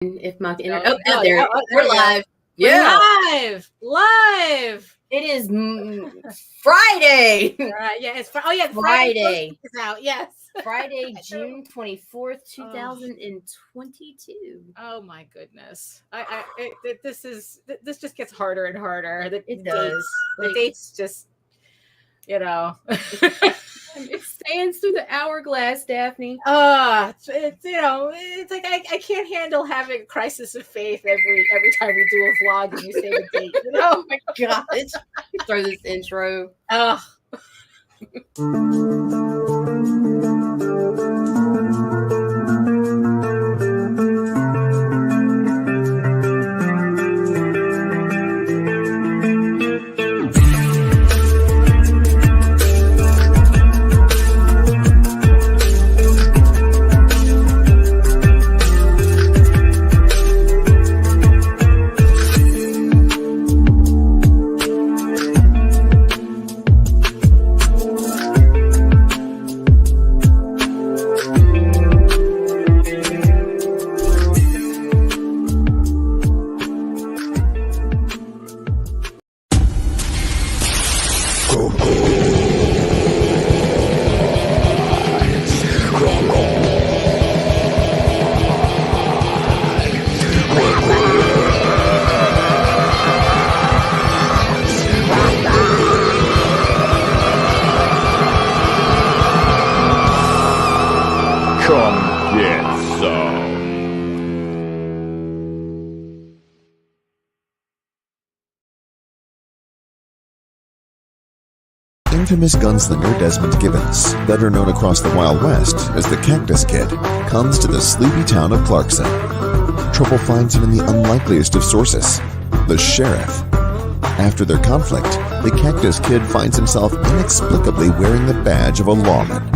If my internet, there we're live. Yeah, live. It is Friday. Yeah, it's Friday. Friday Is out. Yes, Friday, June 24th, 2022. Oh my goodness! This just gets harder and harder. It does. The dates just, It stands through the hourglass, Daphne. It's like I can't handle having a crisis of faith every time we do a vlog and you say the date. Oh my gosh! Throw this intro. Infamous gunslinger Desmond Gibbons, better known across the Wild West as the Cactus Kid, comes to the sleepy town of Clarkson. Trouble finds him in the unlikeliest of sources, the sheriff. After their conflict, the Cactus Kid finds himself inexplicably wearing the badge of a lawman.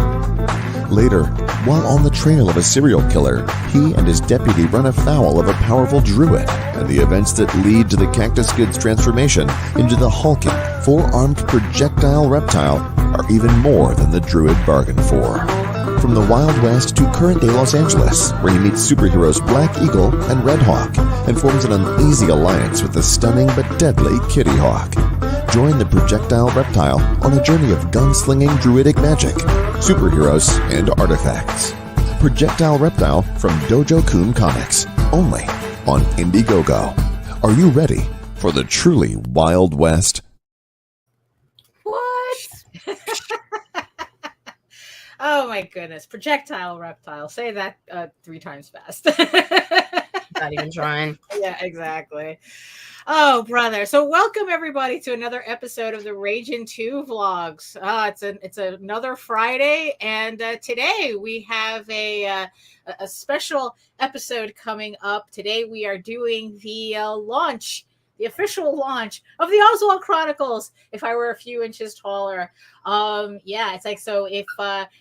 Later, while on the trail of a serial killer, he and his deputy run afoul of a powerful druid, and the events that lead to the Cactus Kid's transformation into the hulking, four-armed projectile reptile are even more than the druid bargained for. From the Wild West to current-day Los Angeles, where he meets superheroes Black Eagle and Red Hawk, and forms an uneasy alliance with the stunning but deadly Kitty Hawk. Join the projectile reptile on a journey of gunslinging druidic magic, superheroes, and artifacts. Projectile Reptile from Dojo-kun Comics, only on Indiegogo. Are you ready for the truly Wild West? What? Oh my goodness. Projectile Reptile. Say that 3 times fast. Not even trying. Yeah, exactly. Oh, brother. So welcome everybody to another episode of the Ragin 2 vlogs. It's another Friday, and today we have a special episode coming up. Today we are doing the official launch of the Oswald Chronicles. If I were a few inches taller. It's like, so if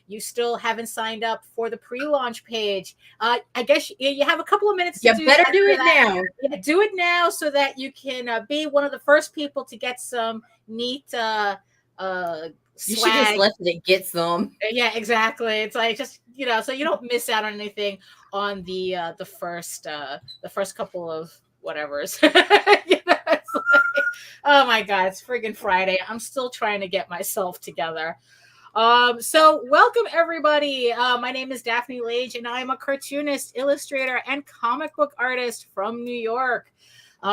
you still haven't signed up for the pre-launch page, I guess you have a couple of minutes to do it now. Yeah, do it now so that you can be one of the first people to get some neat swag. You should just let it get some. Yeah, exactly. It's like, just, so you don't miss out on anything on the first couple of whatever's. It's like, oh my God, it's friggin' Friday. I'm still trying to get myself together. So welcome everybody. My name is Daphne Lage, and I'm a cartoonist, illustrator, and comic book artist from New York,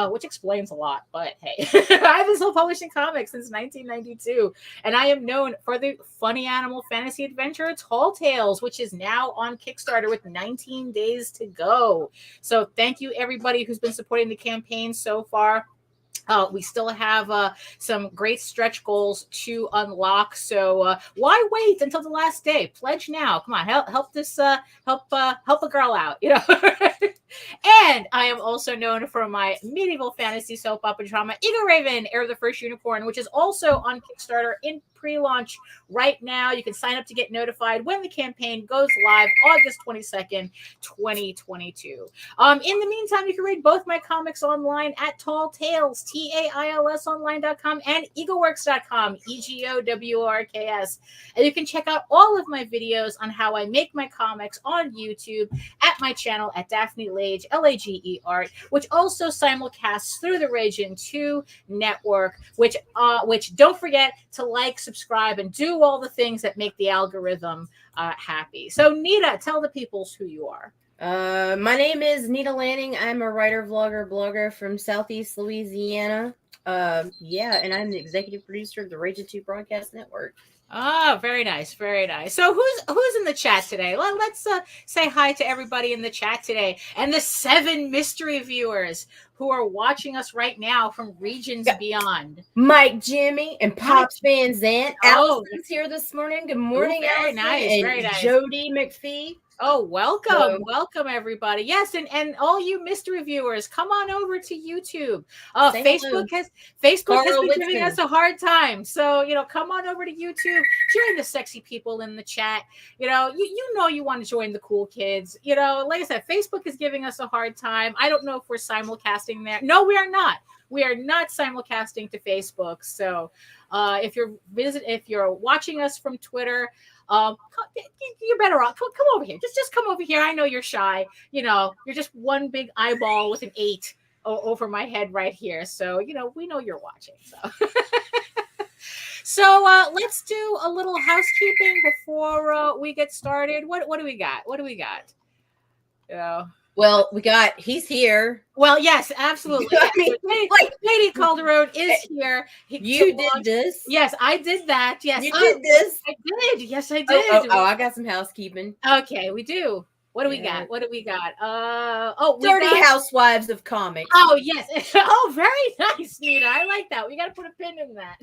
which explains a lot, but hey. I've been self-publishing comics since 1992, and I am known for the funny animal fantasy adventure Tall Tales, which is now on Kickstarter with 19 days to go. So thank you everybody who's been supporting the campaign so far. We still have some great stretch goals to unlock. So why wait until the last day? Pledge now. Come on, help a girl out, And I am also known for my medieval fantasy soap opera drama, Eagle Raven, Heir of the First Unicorn, which is also on Kickstarter in pre-launch right now. You can sign up to get notified when the campaign goes live August 22nd, 2022. In the meantime, you can read both my comics online at Tall Tales, TAILS online.com and eagleworks.com, EGOWRKS. And you can check out all of my videos on how I make my comics on YouTube at my channel at Daphne Lage, Lage Art, which also simulcasts through the Ragin 2 network, which don't forget to like, subscribe, and do all the things that make the algorithm happy. So Nita, tell the peoples who you are. My name is Nita Lanning. I'm a writer, vlogger, blogger from Southeast Louisiana. And I'm the executive producer of the Ragin 2 Broadcast Network. Oh, very nice, very nice. So who's in the chat today? Let's say hi to everybody in the chat today, and the 7 mystery viewers who are watching us right now from regions beyond. Mike, Jimmy, and Pops Van Zant. Allison's here this morning. Good morning, very Allison. nice, and very nice. Jody McPhee. Oh, welcome, welcome everybody. Yes, and all you mystery viewers, come on over to YouTube. Facebook has been giving us a hard time, so come on over to YouTube. Join the sexy people in the chat. You know you want to join the cool kids. Like I said, Facebook is giving us a hard time. I don't know if we're simulcasting there. No, we are not. We are not simulcasting to Facebook. So if you're watching us from Twitter, you're better off. Come over here. Just come over here. I know you're shy. You're just one big eyeball with an 8 over my head right here. So we know you're watching. So let's do a little housekeeping before we get started. What do we got? What do we got? Well, he's here. Well, yes, absolutely. I mean, JD Calderon is here. You did this. Yes, I did that. Yes, you did this. I did. Yes, I did. Oh, I got some housekeeping. Okay, we do. What do we got? What do we got? Dirty Housewives of Comics. Oh, yes. Oh, very nice, Nita. I like that. We got to put a pin in that.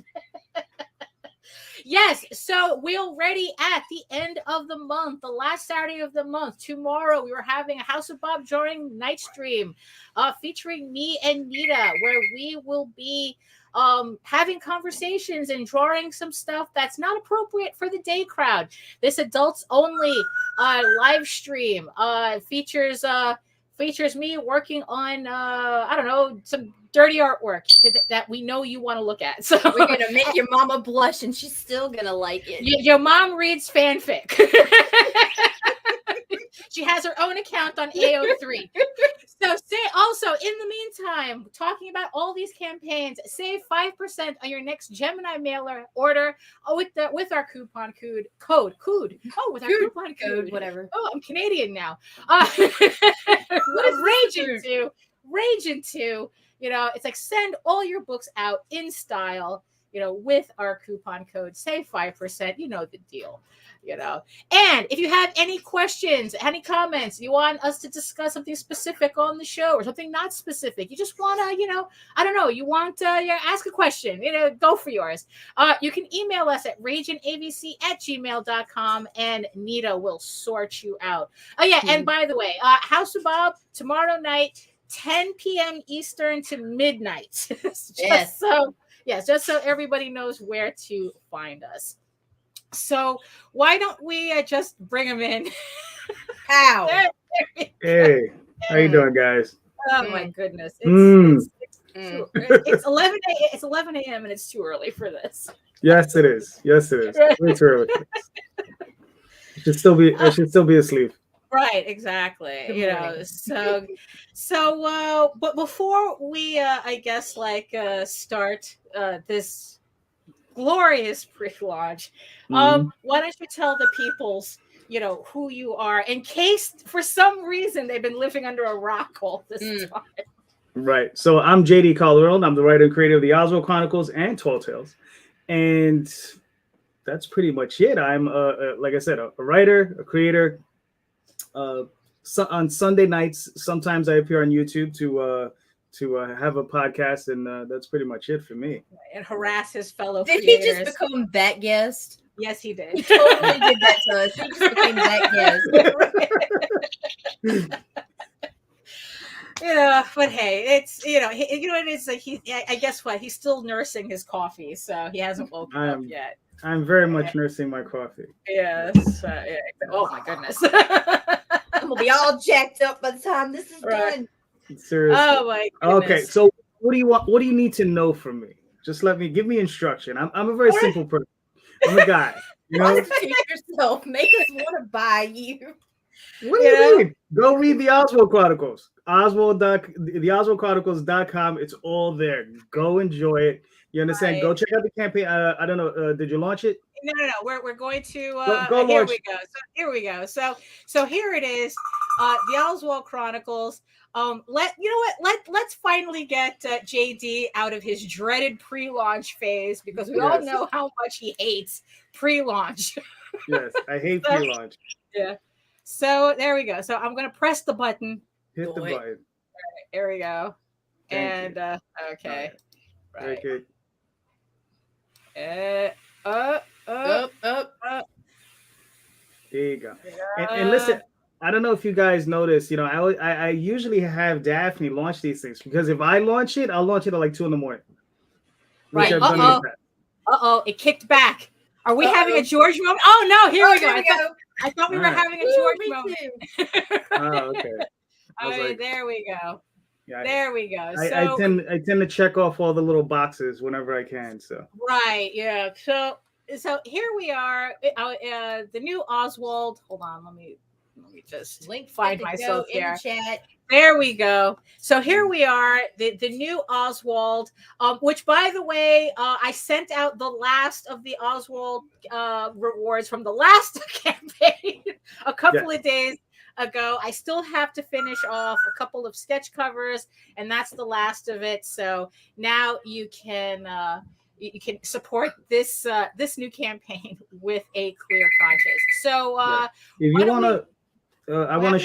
Yes, so we're already at the end of the month, the last Saturday of the month. Tomorrow, we were having a House of Bob drawing night stream featuring me and Nita, where we will be having conversations and drawing some stuff that's not appropriate for the day crowd. This adults only live stream features me working on some dirty artwork that we know you want to look at. So we're gonna make your mama blush, and she's still gonna like it. Your mom reads fanfic. She has her own account on AO3. So also in the meantime, talking about all these campaigns, save 5% on your next Gemini mailer order with our coupon code. Oh, with our coupon code, whatever. Oh, I'm Canadian now. Ragin 2. It's like send all your books out in style, with our coupon code, save 5%, the deal, And if you have any questions, any comments, you want us to discuss something specific on the show or something not specific, you just want to, you want to ask a question, go for yours. You can email us at raginabc@gmail.com and Nita will sort you out. Oh, yeah. And by the way, House of Bob tomorrow night, 10 p.m. Eastern to midnight. Just so everybody knows where to find us. So why don't we just bring them in? How? Hey, how you doing, guys? Oh my goodness! It's 11 a.m. It's 11 a.m. and it's too early for this. Yes, it is. Way too early. I should still be asleep. Right, exactly. But before we, start this glorious pre-launch, why don't you tell the peoples, who you are, in case for some reason they've been living under a rock all this time. Right. So I'm JD Calderon. I'm the writer and creator of the Oswald Chronicles and Tall Tales, and that's pretty much it. I'm, like I said, a writer, a creator. On Sunday nights, sometimes I appear on YouTube to have a podcast, and that's pretty much it for me. And harass his fellow creators. Did he just become that guest? Yes, he did. He totally did that to us. He just became that guest. But hey, it's it is like I guess what he's still nursing his coffee, so he hasn't woken up yet. I'm very much nursing my coffee. Yes. Oh my goodness. I'm gonna be all jacked up by the time this is done. Seriously. Oh my goodness. Okay, so what do you want? What do you need to know from me? Just give me instruction. I'm a very simple person. I'm a guy. You know, yourself. Make us want to buy you. What do you mean? Go read the Oswald Chronicles. The OswaldChronicles.com. It's all there. Go enjoy it. You understand? Right. Go check out the campaign. I don't know. Did you launch it? No. We're going to. Go here launch. we go. Here we go. So here it is. The Oswald Chronicles. Let's finally get JD out of his dreaded pre-launch phase, because we all know how much he hates pre-launch. Yes, I hate pre-launch. Yeah. So there we go. So I'm going to press the button. Hit the button. Right, here we go. Thank you. Okay. Right. Very good. Up. There you go. And listen, I don't know if you guys notice, I usually have Daphne launch these things, because if I launch it, I'll launch it at like 2 a.m. Right. It kicked back. Are we having a George moment? Oh no, here we go. I thought we were having a George moment. Oh, okay. All right, there we go. Yeah, there we go. I tend to check off all the little boxes whenever I can. So right, yeah. So here we are. The new Oswald. Hold on, let me just find myself here. In chat. There we go. So here we are, the new Oswald, which, by the way, I sent out the last of the Oswald rewards from the last campaign a couple of days ago. I still have to finish off a couple of sketch covers, and that's the last of it. So now you can support this new campaign with a clear conscience. So if you want to. I want to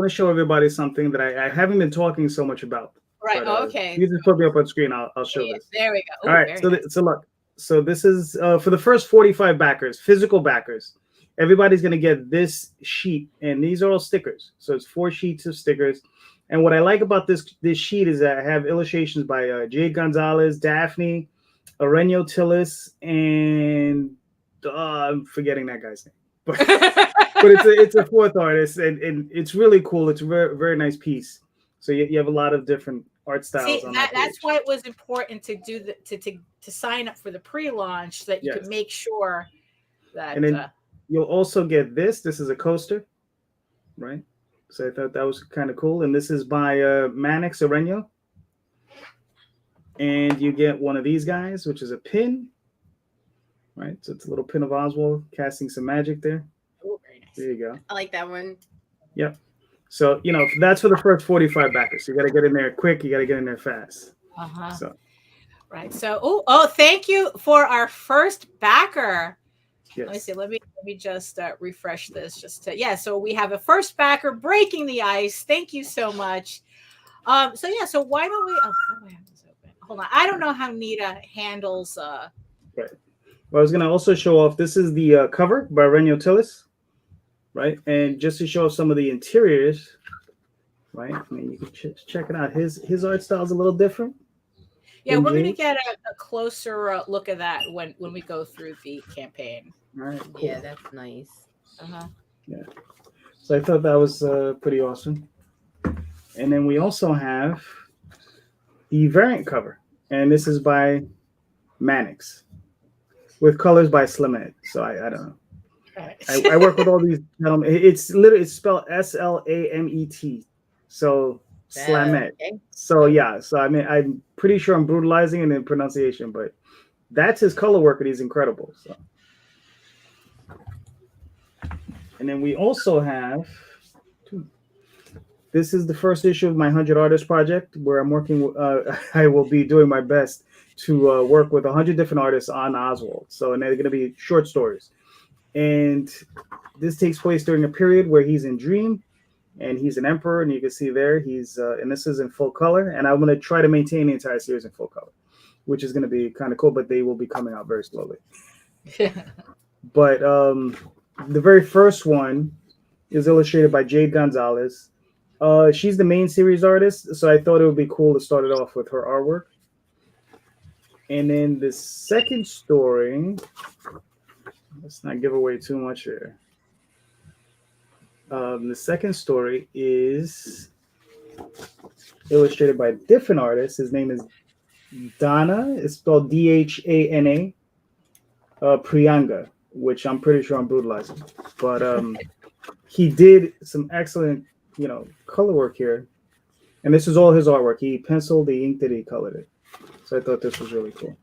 show everybody something that I haven't been talking so much about. Right. But, okay. You just put me up on screen. I'll show this. There we go. Ooh, all right. So look. So this is for the first 45 backers, physical backers. Everybody's gonna get this sheet, and these are all stickers. So it's 4 sheets of stickers. And what I like about this sheet is that I have illustrations by Jade Gonzalez, Daphne, Aurelio Tillis, and I'm forgetting that guy's name. But it's a 4th artist, and it's really cool. It's a very, very nice piece. So you have a lot of different art styles. See, on that's why it was important to do to sign up for the pre-launch, so that you could make sure that. And then you'll also get this. This is a coaster, right? So I thought that was kind of cool. And this is by Manix Aurelio. And you get one of these guys, which is a pin. Right, so it's a little pin of Oswald casting some magic there. Oh, very nice. There you go. I like that one. Yep. So that's for the first 45 backers. So you got to get in there quick. You got to get in there fast. So. Right. So thank you for our first backer. Yes. Let me see. Let me just refresh this. So we have a first backer breaking the ice. Thank you so much. So why don't we? Oh, how do I have this open? Hold on. I don't know how Nita handles. Right. Well, I was going to also show off, this is the cover by Aurelio Tillis, right? And just to show off some of the interiors, right? I mean, you can check it out. His art style is a little different. Yeah, we're going to get a closer look at that when we go through the campaign. All right, cool. Yeah, that's nice. Yeah. So I thought that was pretty awesome. And then we also have the variant cover, and this is by Manix, with colors by Slimed. So I don't know. Right. I work with all these gentlemen. It's spelled Slamet. So Slamet. Okay. So yeah. So I mean, I'm pretty sure I'm brutalizing in the pronunciation, but that's his color work, and he's incredible. So. And then we also have. This is the first issue of my 100 Artist Project, where I'm working. I will be doing my best to work with 100 different artists on Oswald. So, and they're going to be short stories. And this takes place during a period where he's in Dream, and he's an emperor, and you can see there he's and this is in full color. And I'm going to try to maintain the entire series in full color, which is going to be kind of cool. But they will be coming out very slowly. But the very first one is illustrated by Jade Gonzalez. She's the main series artist, so I thought it would be cool to start it off with her artwork. And then the second story, let's not give away too much here. The second story is illustrated by a different artist. His name is Dana. It's spelled Dhana. Prianga, which I'm pretty sure I'm brutalizing. But he did some excellent, color work here. And this is all his artwork. He penciled the ink that he colored it. So I thought this was really cool.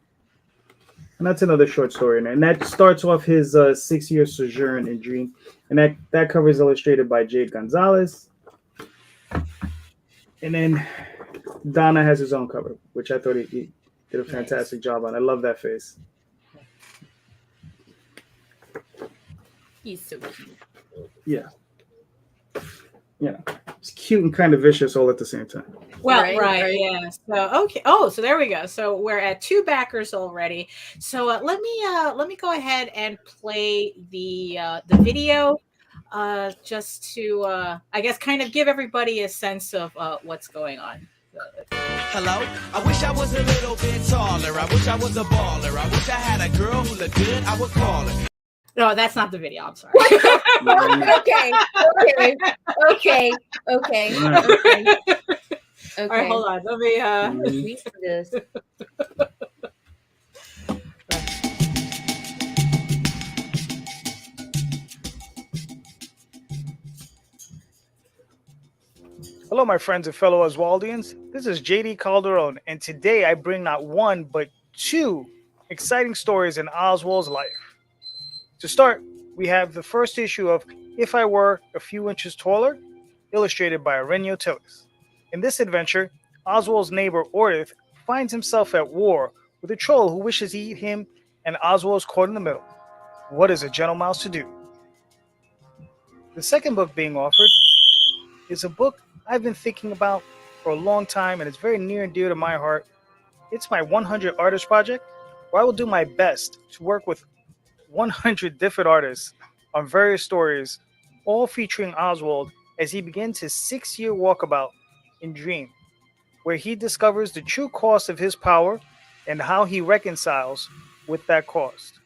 And that's another short story in there. And that starts off his 6-year sojourn in Dream. And that cover is illustrated by Jade Gonzalez. And then Donna has his own cover, which I thought he did a fantastic job on. I love that face. He's so cute. Yeah. Yeah. It's cute and kind of vicious all at the same time. Well, Right. yeah. So okay. Oh, so there we go. So we're at 2 backers already. So let me go ahead and play the video, just to I guess kind of give everybody a sense of what's going on. Hello, I wish I was a little bit taller. I wish I was a baller. I wish I had a girl who looked good. I would call her. No, that's not the video. I'm sorry. Okay. All right, hold on. Let me. We see this. Hello, my friends and fellow Oswaldians. This is JD Calderon, and today I bring not one, but 2 exciting stories in Oswald's life. To start, we have the first issue of If I Were a Few Inches Taller, illustrated by Arenio Tillis. In this adventure, Oswald's neighbor Ordith finds himself at war with a troll who wishes to eat him, and Oswald is caught in the middle. What is a gentle mouse to do? The second book being offered is a book I've been thinking about for a long time, and it's very near and dear to my heart. It's my 100 artist project, where I will do my best to work with 100 different artists on various stories, all featuring Oswald as he begins his 6-year walkabout in Dream, where he discovers the true cost of his power and how he reconciles with that cost.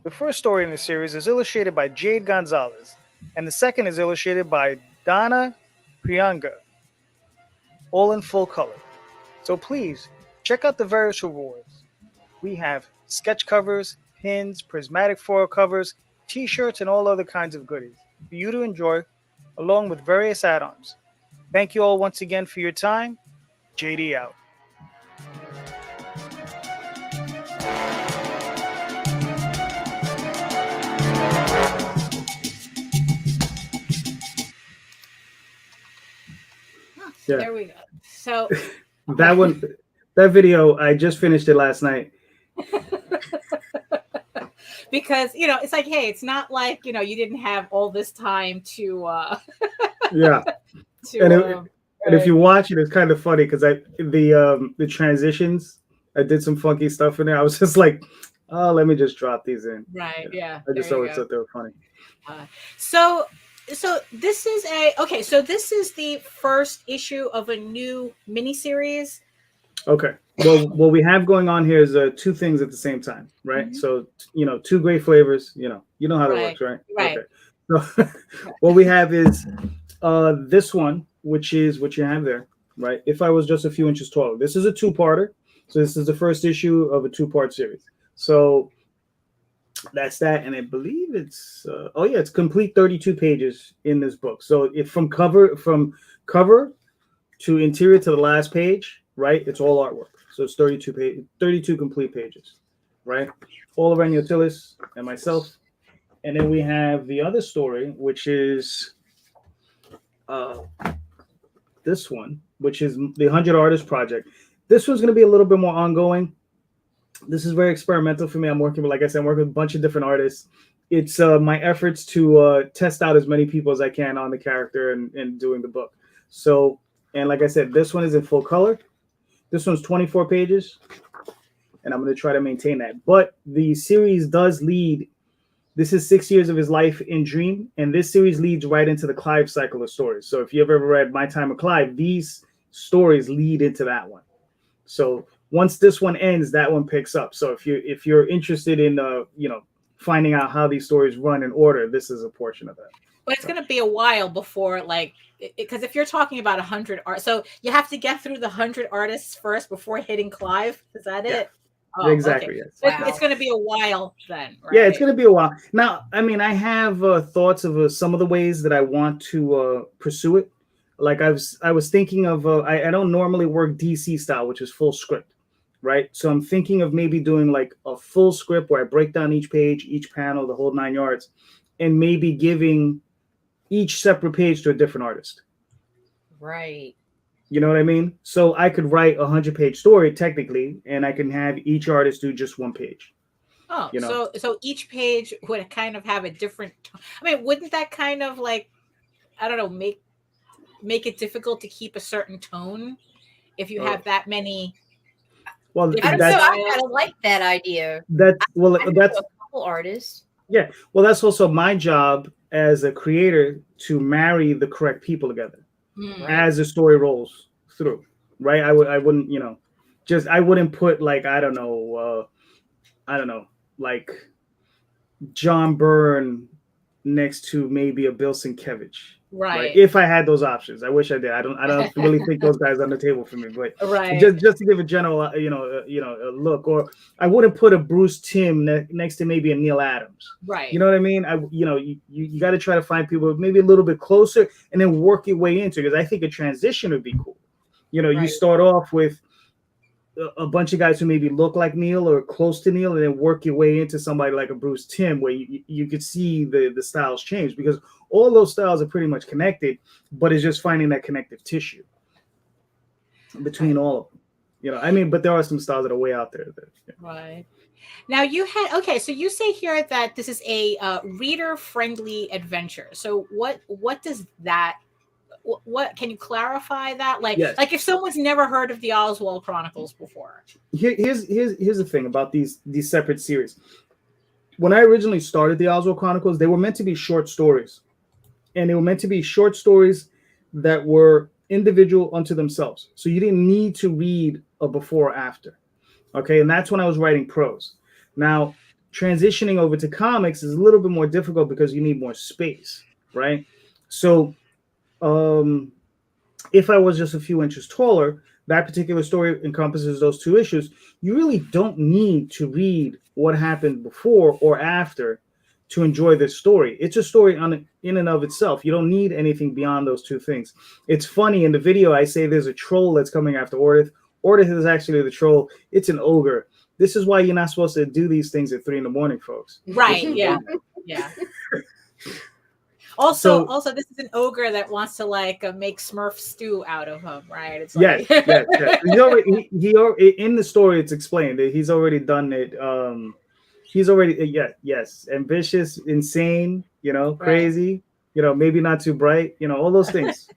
The first story in the series is illustrated by Jade Gonzalez, and the second is illustrated by Dana Prianga, all in full color. So please, check out the various rewards. We have sketch covers, pins, prismatic foil covers, t-shirts, and all other kinds of goodies for you to enjoy, along with various add-ons. Thank you all once again for your time. JD out. Yeah. There we go. So that video, I just finished it last night. because it's like, hey, it's not like you didn't have all this time to Yeah. And if you watch it, it's kind of funny because the transitions, I did some funky stuff in there. I was just like, oh, let me just drop these in. right, yeah. I just always thought they were funny. So this is this is the first issue of a new miniseries. Okay. Well, what we have going on here is 2 things at the same time, right? Mm-hmm. So 2 great flavors. You know how that works, right? Right. Okay. So what we have is this one, which is what you have there, right? If I Was Just a Few Inches Taller. This is a 2-parter. So this is the first issue of a 2-part series. So that's that, and I believe it's it's complete 32 pages in this book. So if from cover to interior to the last page, right? It's all artwork. So it's 32 complete pages, right? All of Arenio Tillis and myself. And then we have the other story, which is this one, which is the 100 Artist Project. This one's going to be a little bit more ongoing. This is very experimental for me. I'm working with a bunch of different artists. It's my efforts to test out as many people as I can on the character and doing the book. So, and like I said, this one is in full color. This one's 24 pages, and I'm going to try to maintain that. But the series does lead This is 6 years of his life in Dream, and this series leads right into the Clive cycle of stories. So if you've ever read My Time with Clive, these stories lead into that one. So once this one ends, that one picks up. So if you're interested in finding out how these stories run in order, this is a portion of that. But it's going to be a while before, like, because if you're talking about 100 art, so you have to get through the 100 artists first before hitting Clive. Is that it? Oh, Exactly. Okay. Yes. It's going to be a while then, right? Yeah, it's going to be a while. Now, I mean, I have thoughts of some of the ways that I want to pursue it. Like I was thinking of, I don't normally work DC style, which is full script, right? So I'm thinking of maybe doing like a full script where I break down each page, each panel, the whole 9 yards, and maybe giving each separate page to a different artist. Right. You know what I mean? So I could write 100-page story technically, and I can have each artist do just one page. Oh, you know? so each page would kind of have a different. I mean, wouldn't that kind of like, I don't know, make it difficult to keep a certain tone if you have that many? Well, I don't know. I kind of like that idea. That's I know a couple artists. Yeah. Well, that's also my job as a creator to marry the correct people together as the story rolls through. Right. I wouldn't, I wouldn't put like, I don't know, like John Byrne next to maybe a Bill Sienkiewicz. Right. If I had those options. I wish I did. I don't really think those guys on the table for me, but right. just to give a general, a look. Or I wouldn't put a Bruce Timm next to maybe a Neil Adams. Right. You know what I mean? You got to try to find people maybe a little bit closer and then work your way into it, because I think a transition would be cool. You start off with a bunch of guys who maybe look like Neil or close to Neil, and then work your way into somebody like a Bruce Timm, where you could see the styles change, because all those styles are pretty much connected, but it's just finding that connective tissue between all of them. But there are some styles that are way out there. Right. Now so you say here that this is a reader-friendly adventure. So what does that? What can you clarify that? Like, yes. Like if someone's never heard of the Oswald Chronicles before. Here's the thing about these separate series. When I originally started the Oswald Chronicles, they were meant to be short stories, and they were meant to be short stories that were individual unto themselves. So you didn't need to read a before or after. Okay, and that's when I was writing prose. Now, transitioning over to comics is a little bit more difficult because you need more space, right? So if I was just a few inches taller, that particular story encompasses those two issues. You really don't need to read what happened before or after to enjoy this story. It's a story in and of itself. You don't need anything beyond those two things. It's funny, in the video I say there's a troll that's coming after Ordith. Ordith is actually the troll. It's an ogre. This is why you're not supposed to do these things at 3 a.m, folks. Right. Yeah. Yeah. Also, this is an ogre that wants to make Smurf stew out of him, right? It's like... yes. He already, in the story, it's explained that he's already done it. He's already, yes, ambitious, insane, crazy, maybe not too bright, all those things,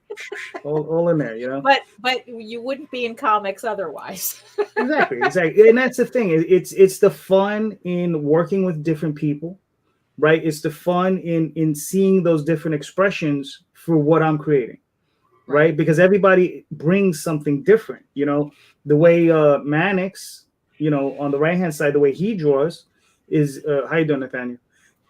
all in there, But you wouldn't be in comics otherwise. Exactly, and that's the thing. It's the fun in working with different people. Right, it's the fun in seeing those different expressions for what I'm creating, right? Because everybody brings something different. The way Mannix, on the right hand side, the way he draws is how you doing, Nathaniel?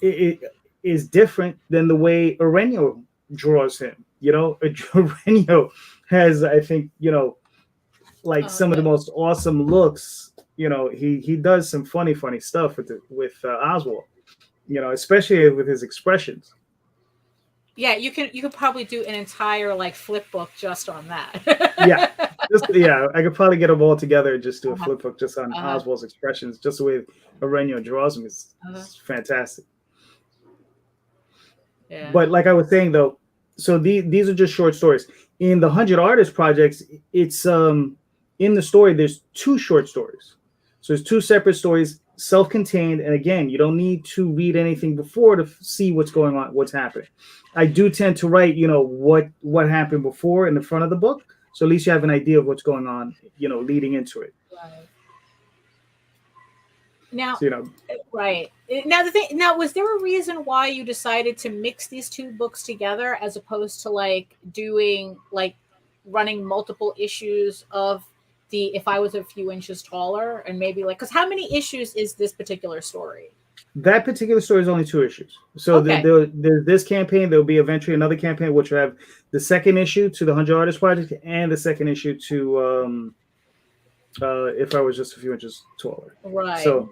It is different than the way Aurelio draws him. Aurelio has, I think, some of the most awesome looks. He does some funny stuff with Oswald. Especially with his expressions. Yeah, you could probably do an entire flip book just on that. I could probably get them all together and just do a flip book just on Oswald's expressions, just the way Aurelio draws them is fantastic. Yeah. But like I was saying though, so these are just short stories. In the 100 Artist projects, it's in the story there's 2 short stories. So there's 2 separate stories, self-contained, and again, you don't need to read anything before to see what's going on, what's happening. I do tend to write, what happened before in the front of the book, so at least you have an idea of what's going on, leading into it. Now, So, you know, right now the thing. Now, was there a reason why you decided to mix these two books together as opposed to like doing like running multiple issues of the If I Was a Few Inches Taller and maybe like because how many issues is this particular story? that particular story is only 2 issues. So Okay. there's this campaign. There'll be eventually another campaign, which will have the second issue to the 100 Artist Project and the second issue to If I Was Just a Few Inches Taller. Right. So,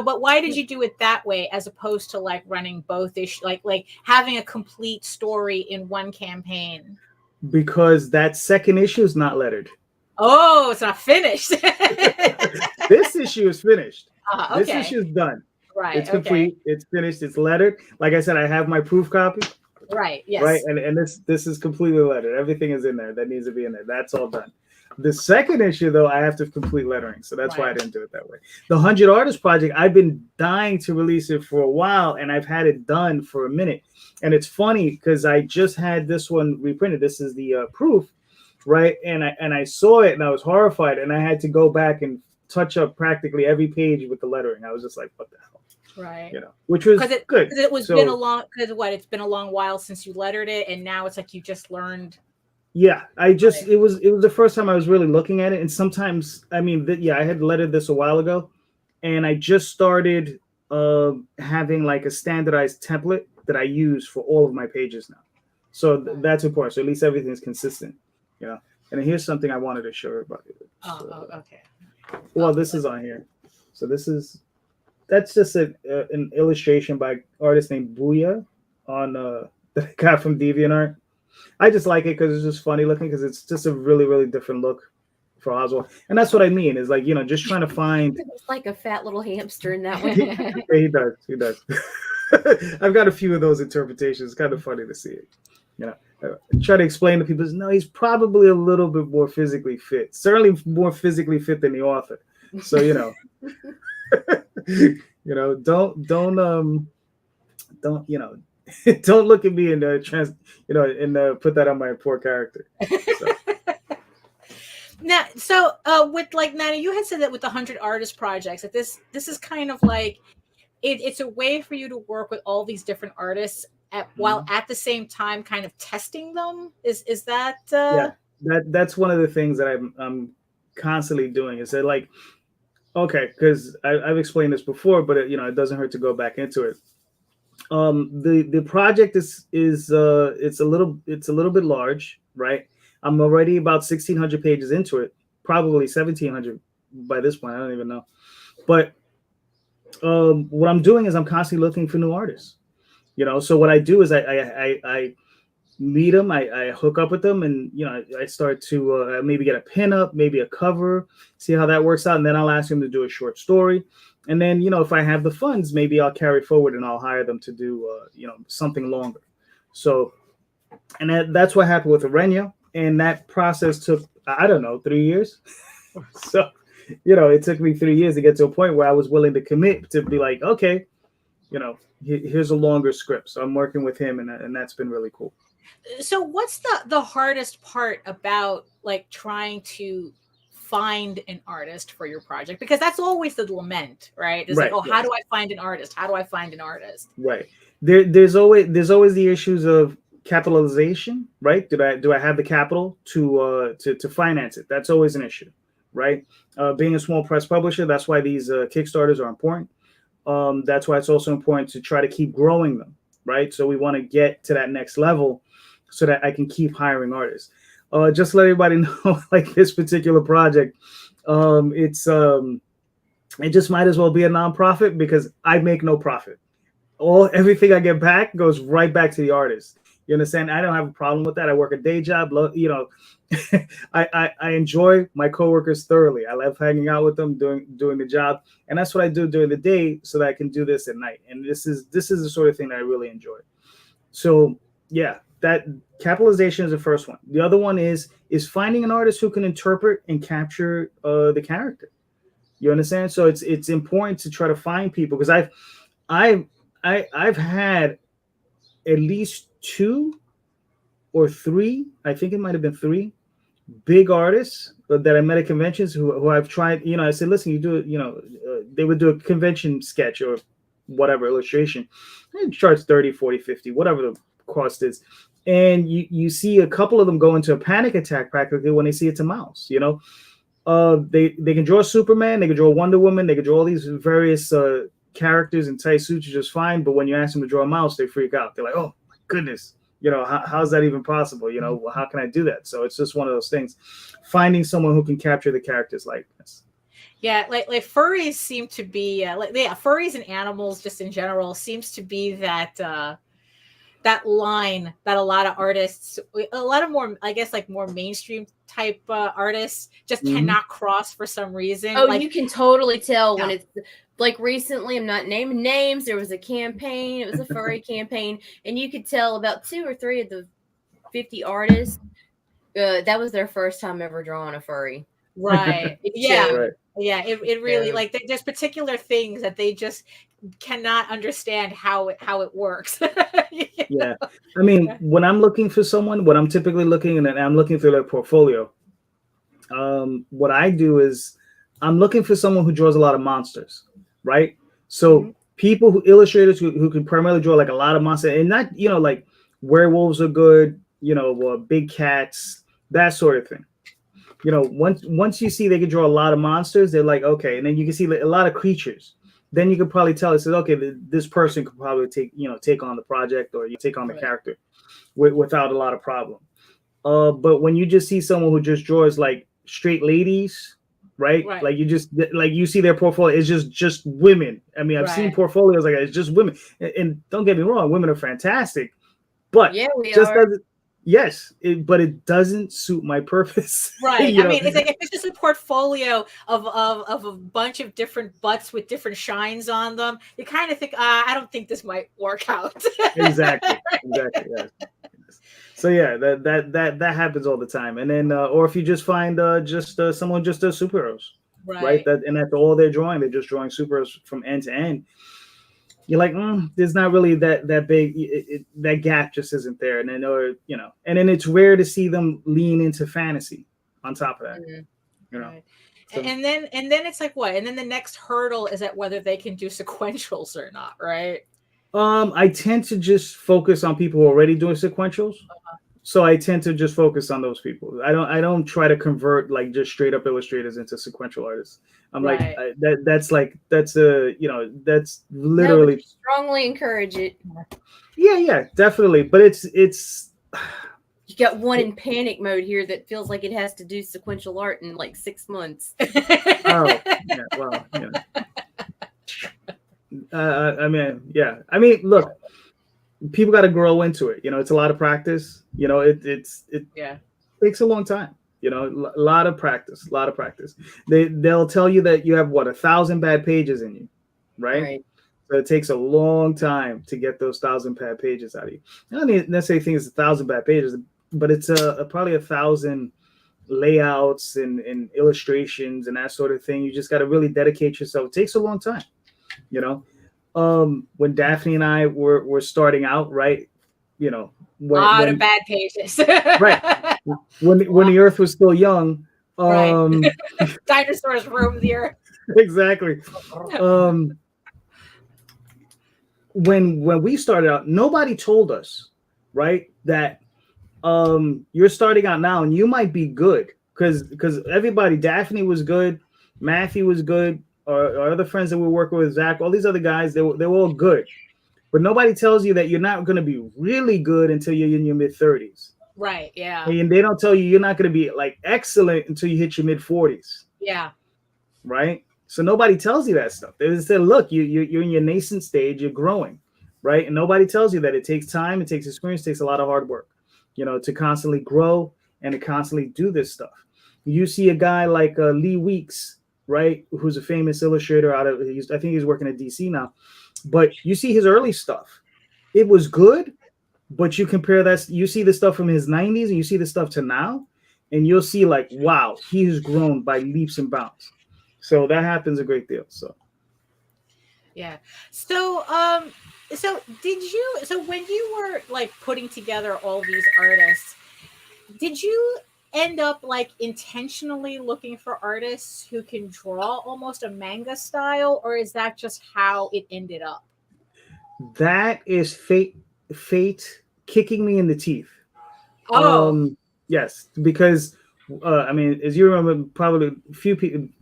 But why did you do it that way as opposed to like running both issues, like having a complete story in one campaign? because that second issue is not lettered. Oh, it's not finished. This issue is finished. Okay. This issue is done. Right. It's complete. It's finished. It's lettered. Like I said, I have my proof copy. Right. Yes. Right. And this is completely lettered. Everything is in there that needs to be in there. That's all done. The second issue, though, I have to complete lettering. So that's why I didn't do it that way. The 100 Artist Project, I've been dying to release it for a while, and I've had it done for a minute. And it's funny because I just had this one reprinted. This is the proof, right? And I saw it, and I was horrified, and I had to go back and touch up practically every page with the lettering. I was just like, what the hell? Right. You know, which was good. Because it was been a long, it's been a long while since you lettered it, and now it's like you just learned. Yeah, it was the first time I was really looking at it, and sometimes I had lettered this a while ago, and I just started having like a standardized template that I use for all of my pages now. So that's important. So at least everything's consistent. Yeah. And here's something I wanted to show everybody. Okay. Well, this is on here. So that's just an illustration by an artist named Booyah on that I got from DeviantArt. I just like it because it's just funny looking because it's just a really, really different look for Oswald. And that's what I mean is like, just trying to find. It's like a fat little hamster in that one. Yeah, he does. I've got a few of those interpretations. It's kind of funny to see it. I try to explain to people, no, he's probably a little bit more physically fit. Certainly more physically fit than the author. So, don't look at me and put that on my poor character. So. Now, with like Nana, you had said that with the 100 Artist Projects, that this is kind of like it's a way for you to work with all these different artists while at the same time kind of testing them. Is that? Yeah, that's one of the things that I'm constantly doing. Is that like, okay, because I've explained this before, but it doesn't hurt to go back into it. The project is it's a little bit large, right? I'm already about 1,600 pages into it, probably 1,700 by this point. I don't even know. But what I'm doing is I'm constantly looking for new artists. So what I do is I meet them, I hook up with them, and I start to maybe get a pin up, maybe a cover, see how that works out, and then I'll ask them to do a short story. And then, if I have the funds, maybe I'll carry forward and I'll hire them to do, something longer. So, and that's what happened with Arenya. And that process took, 3 years. So, it took me 3 years to get to a point where I was willing to commit to be like, okay, here's a longer script. So I'm working with him, and that's been really cool. So what's the hardest part about like trying to find an artist for your project? Because that's always the lament, right? It's like, how do I find an artist? How do I find an artist? Right. There's always the issues of capitalization, right? Do I have the capital to finance it? That's always an issue, right? Being a small press publisher, that's why these Kickstarters are important. That's why it's also important to try to keep growing them, right? So we want to get to that next level so that I can keep hiring artists. Just to let everybody know, like this particular project, it just might as well be a nonprofit because I make no profit. Everything I get back goes right back to the artist. You understand? I don't have a problem with that. I work a day job. I enjoy my coworkers thoroughly. I love hanging out with them, doing the job, and that's what I do during the day so that I can do this at night. And this is the sort of thing that I really enjoy. So yeah, that capitalization is the first one. The other one is finding an artist who can interpret and capture the character. You understand? So it's important to try to find people because I've had at least 2 or 3, I think it might have been 3, big artists that I met at conventions who I've tried, I said, listen, you do it, they would do a convention sketch or whatever illustration. It charge 30, 40, 50, whatever the cost is. And you see a couple of them go into a panic attack practically when they see it's a mouse, they can draw Superman, they can draw Wonder Woman, they can draw all these various characters in tight suits just fine. But when you ask them to draw a mouse, they freak out. They're like, oh my goodness, how's that even possible? How can I do that? So it's just one of those things, finding someone who can capture the character's likeness. Yeah, like furries seem to be furries and animals just in general seems to be that that line that a lot of artists, a lot of more, I guess, like more mainstream type artists just cannot cross for some reason. Oh, like, you can totally tell when it's like recently, I'm not naming names. There was a campaign. It was a furry campaign. And you could tell about 2 or 3 of the 50 artists, that was their first time ever drawing a furry. Right. Yeah. Right. Yeah. It really, like, there's particular things that they just cannot understand how it works. Yeah. I mean, when I'm looking for someone, what I'm typically looking, and I'm looking through their portfolio, what I do is I'm looking for someone who draws a lot of monsters, right? So people illustrators who can primarily draw like a lot of monsters, and not, like werewolves are good, big cats, that sort of thing. Once you see they can draw a lot of monsters, they're like, okay. And then you can see a lot of creatures. Then you could probably tell it says, okay, this person could probably take on the project, or you take on the character without a lot of problem. But when you just see someone who just draws like straight ladies, right? Like you see their portfolio, it's just women. I mean, I've seen portfolios like that, it's just women. And don't get me wrong, women are fantastic, but yes, but it doesn't suit my purpose. Right. I mean, it's like if it's just a portfolio of a bunch of different butts with different shines on them, you kind of think, I don't think this might work out. Exactly. Yes. So yeah, that happens all the time. And then, or if you just find someone just does superheroes, right? That's all they're drawing. They're just drawing superheroes from end to end. You're like, there's not really that big, that gap just isn't there. And then, and then it's rare to see them lean into fantasy on top of that, Right. So, and then it's like what? And then the next hurdle is at whether they can do sequentials or not, right? I tend to just focus on people who are already doing sequentials. So I tend to just focus on those people. I don't try to convert like just straight up illustrators into sequential artists. I'm like, that's literally. No, strongly encourage it. Yeah, definitely. But it's. You got one in panic mode here that feels like it has to do sequential art in like 6 months. Oh, yeah. Well, I mean, look, people got to grow into it. It's a lot of practice. It takes a long time. A lot of practice. They'll tell you that you have 1,000 bad pages in you, right? So it takes a long time to get those 1,000 bad pages out of you. I don't necessarily think it's 1,000 bad pages, but it's probably 1,000 layouts and illustrations and that sort of thing. You just got to really dedicate yourself. It takes a long time, when Daphne and I were starting out, right? When of bad pages. Right. When the earth was still young. Dinosaurs roamed the earth. Exactly. When we started out, nobody told us, right, that you're starting out now and you might be good. Because everybody, Daphne was good, Matthew was good, our other friends that we work with, Zach, all these other guys, they were all good. But nobody tells you that you're not going to be really good until you're in your mid-30s. Right, yeah. And they don't tell you you're not going to be like excellent until you hit your mid-40s. Yeah. Right? So nobody tells you that stuff. They say, look, you're in your nascent stage, you're growing, right? And nobody tells you that it takes time, it takes experience, it takes a lot of hard work, to constantly grow and to constantly do this stuff. You see a guy like Lee Weeks, right, who's a famous illustrator I think he's working at DC now. But you see his early stuff. It was good, but you compare that, you see the stuff from his 90s and you see the stuff to now, and you'll see like, wow, he has grown by leaps and bounds. So that happens a great deal. So yeah. So when you were like putting together all these artists, did you end up like intentionally looking for artists who can draw almost a manga style, or is that just how it ended up? That is fate kicking me in the teeth. Oh, Yes, because I mean, as you remember, probably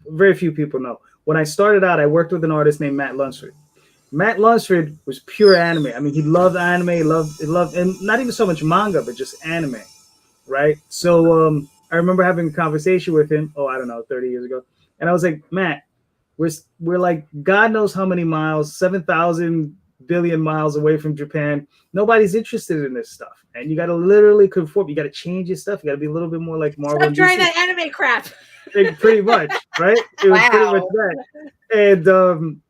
very few people know. When I started out, I worked with an artist named Matt Lunsford. Matt Lunsford was pure anime. I mean, he loved anime, he loved, and not even so much manga, but just anime, right? So I remember having a conversation with him. Oh, I don't know, 30 years ago, and I was like, Matt, we're like God knows how many miles, 7,000 billion miles away from Japan. Nobody's interested in this stuff, and you got to literally conform. You got to change your stuff. You got to be a little bit more like Marvel. stop trying that anime crap. Pretty much, right? It was pretty much that. And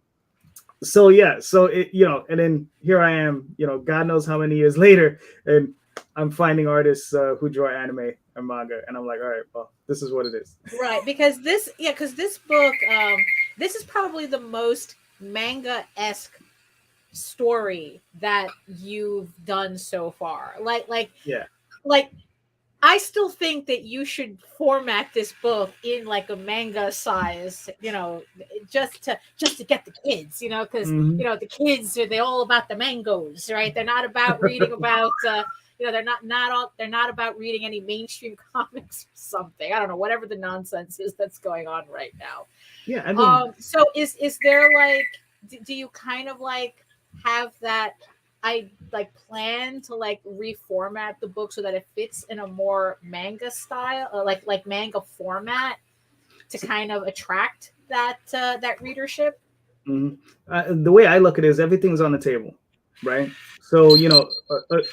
so yeah, so it, and then here I am, God knows how many years later, and I'm finding artists who draw anime and manga, and I'm like, all right, well, this is what it is. Right, because this book, this is probably the most manga-esque story that you've done so far. Like I still think that you should format this book in like a manga size, just to get the kids, because the kids they're all about the mangoes, right? They're not about reading about they're not about reading any mainstream comics or something. I don't know, whatever the nonsense is that's going on right now. Yeah, I mean, so is there like, do you kind of like have that plan to like reformat the book so that it fits in a more manga style, like manga format, to kind of attract that readership? The way I look at it is everything's on the table, right? So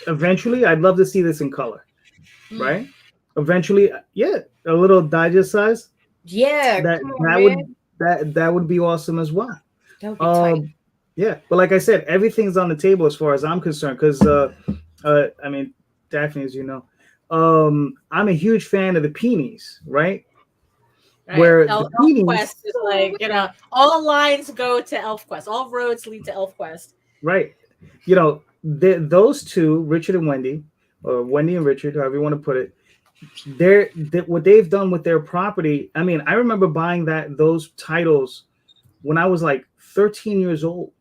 eventually, I'd love to see this in color, right? Eventually, yeah, a little digest size. Yeah, that would be awesome as well. That would be tight. Yeah, but like I said, everything's on the table as far as I'm concerned. Because I mean, Daphne, as you know, I'm a huge fan of the Peonies, right? Where the Peonies, ElfQuest is like, all lines go to ElfQuest, all roads lead to ElfQuest, right? Those two, Richard and Wendy, or Wendy and Richard, however you want to put it, what they've done with their property. I mean, I remember buying those titles when I was like 13 years old.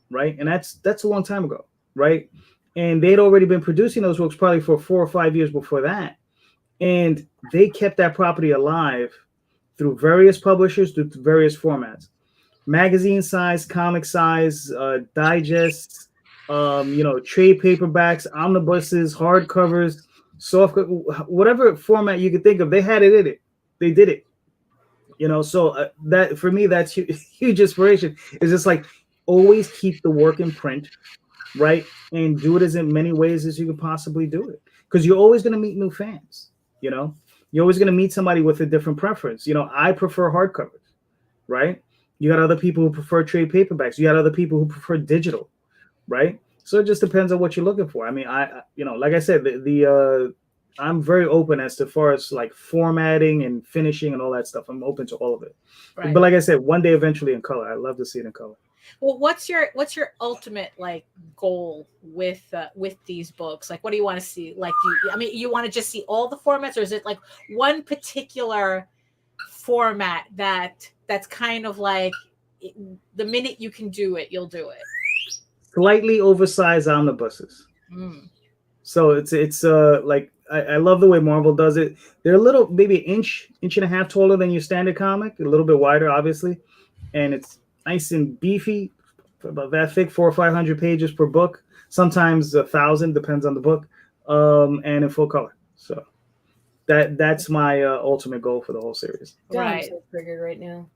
Right, and that's a long time ago, right? And they'd already been producing those books probably for 4 or 5 years before that, and they kept that property alive through various publishers, through various formats, magazine size, comic size, digests, trade paperbacks, omnibuses, hardcovers, soft, whatever format you could think of, they had it in it. They did it, So that for me, that's huge inspiration. It's just like, always keep the work in print, right? And do it as in many ways as you can possibly do it. Because you're always going to meet new fans, You're always going to meet somebody with a different preference. I prefer hardcovers, right? You got other people who prefer trade paperbacks. You got other people who prefer digital, right? So it just depends on what you're looking for. I mean, like I said, I'm very open as far as like formatting and finishing and all that stuff. I'm open to all of it. Right. But like I said, one day eventually in color. I'd love to see it in color. Well, what's your ultimate like goal with these books? Like, what do you want to see? Like, you want to just see all the formats, or is it like one particular format that's kind of like the minute you can do it, you'll do it? Slightly oversized omnibuses. So it's like I love the way Marvel does it. They're a little, maybe an inch and a half taller than your standard comic, a little bit wider, obviously, and it's nice and beefy, about that thick, 400 or 500 pages per book. Sometimes 1,000, depends on the book, and in full color. So that's my ultimate goal for the whole series. Right. I'm so triggered right now.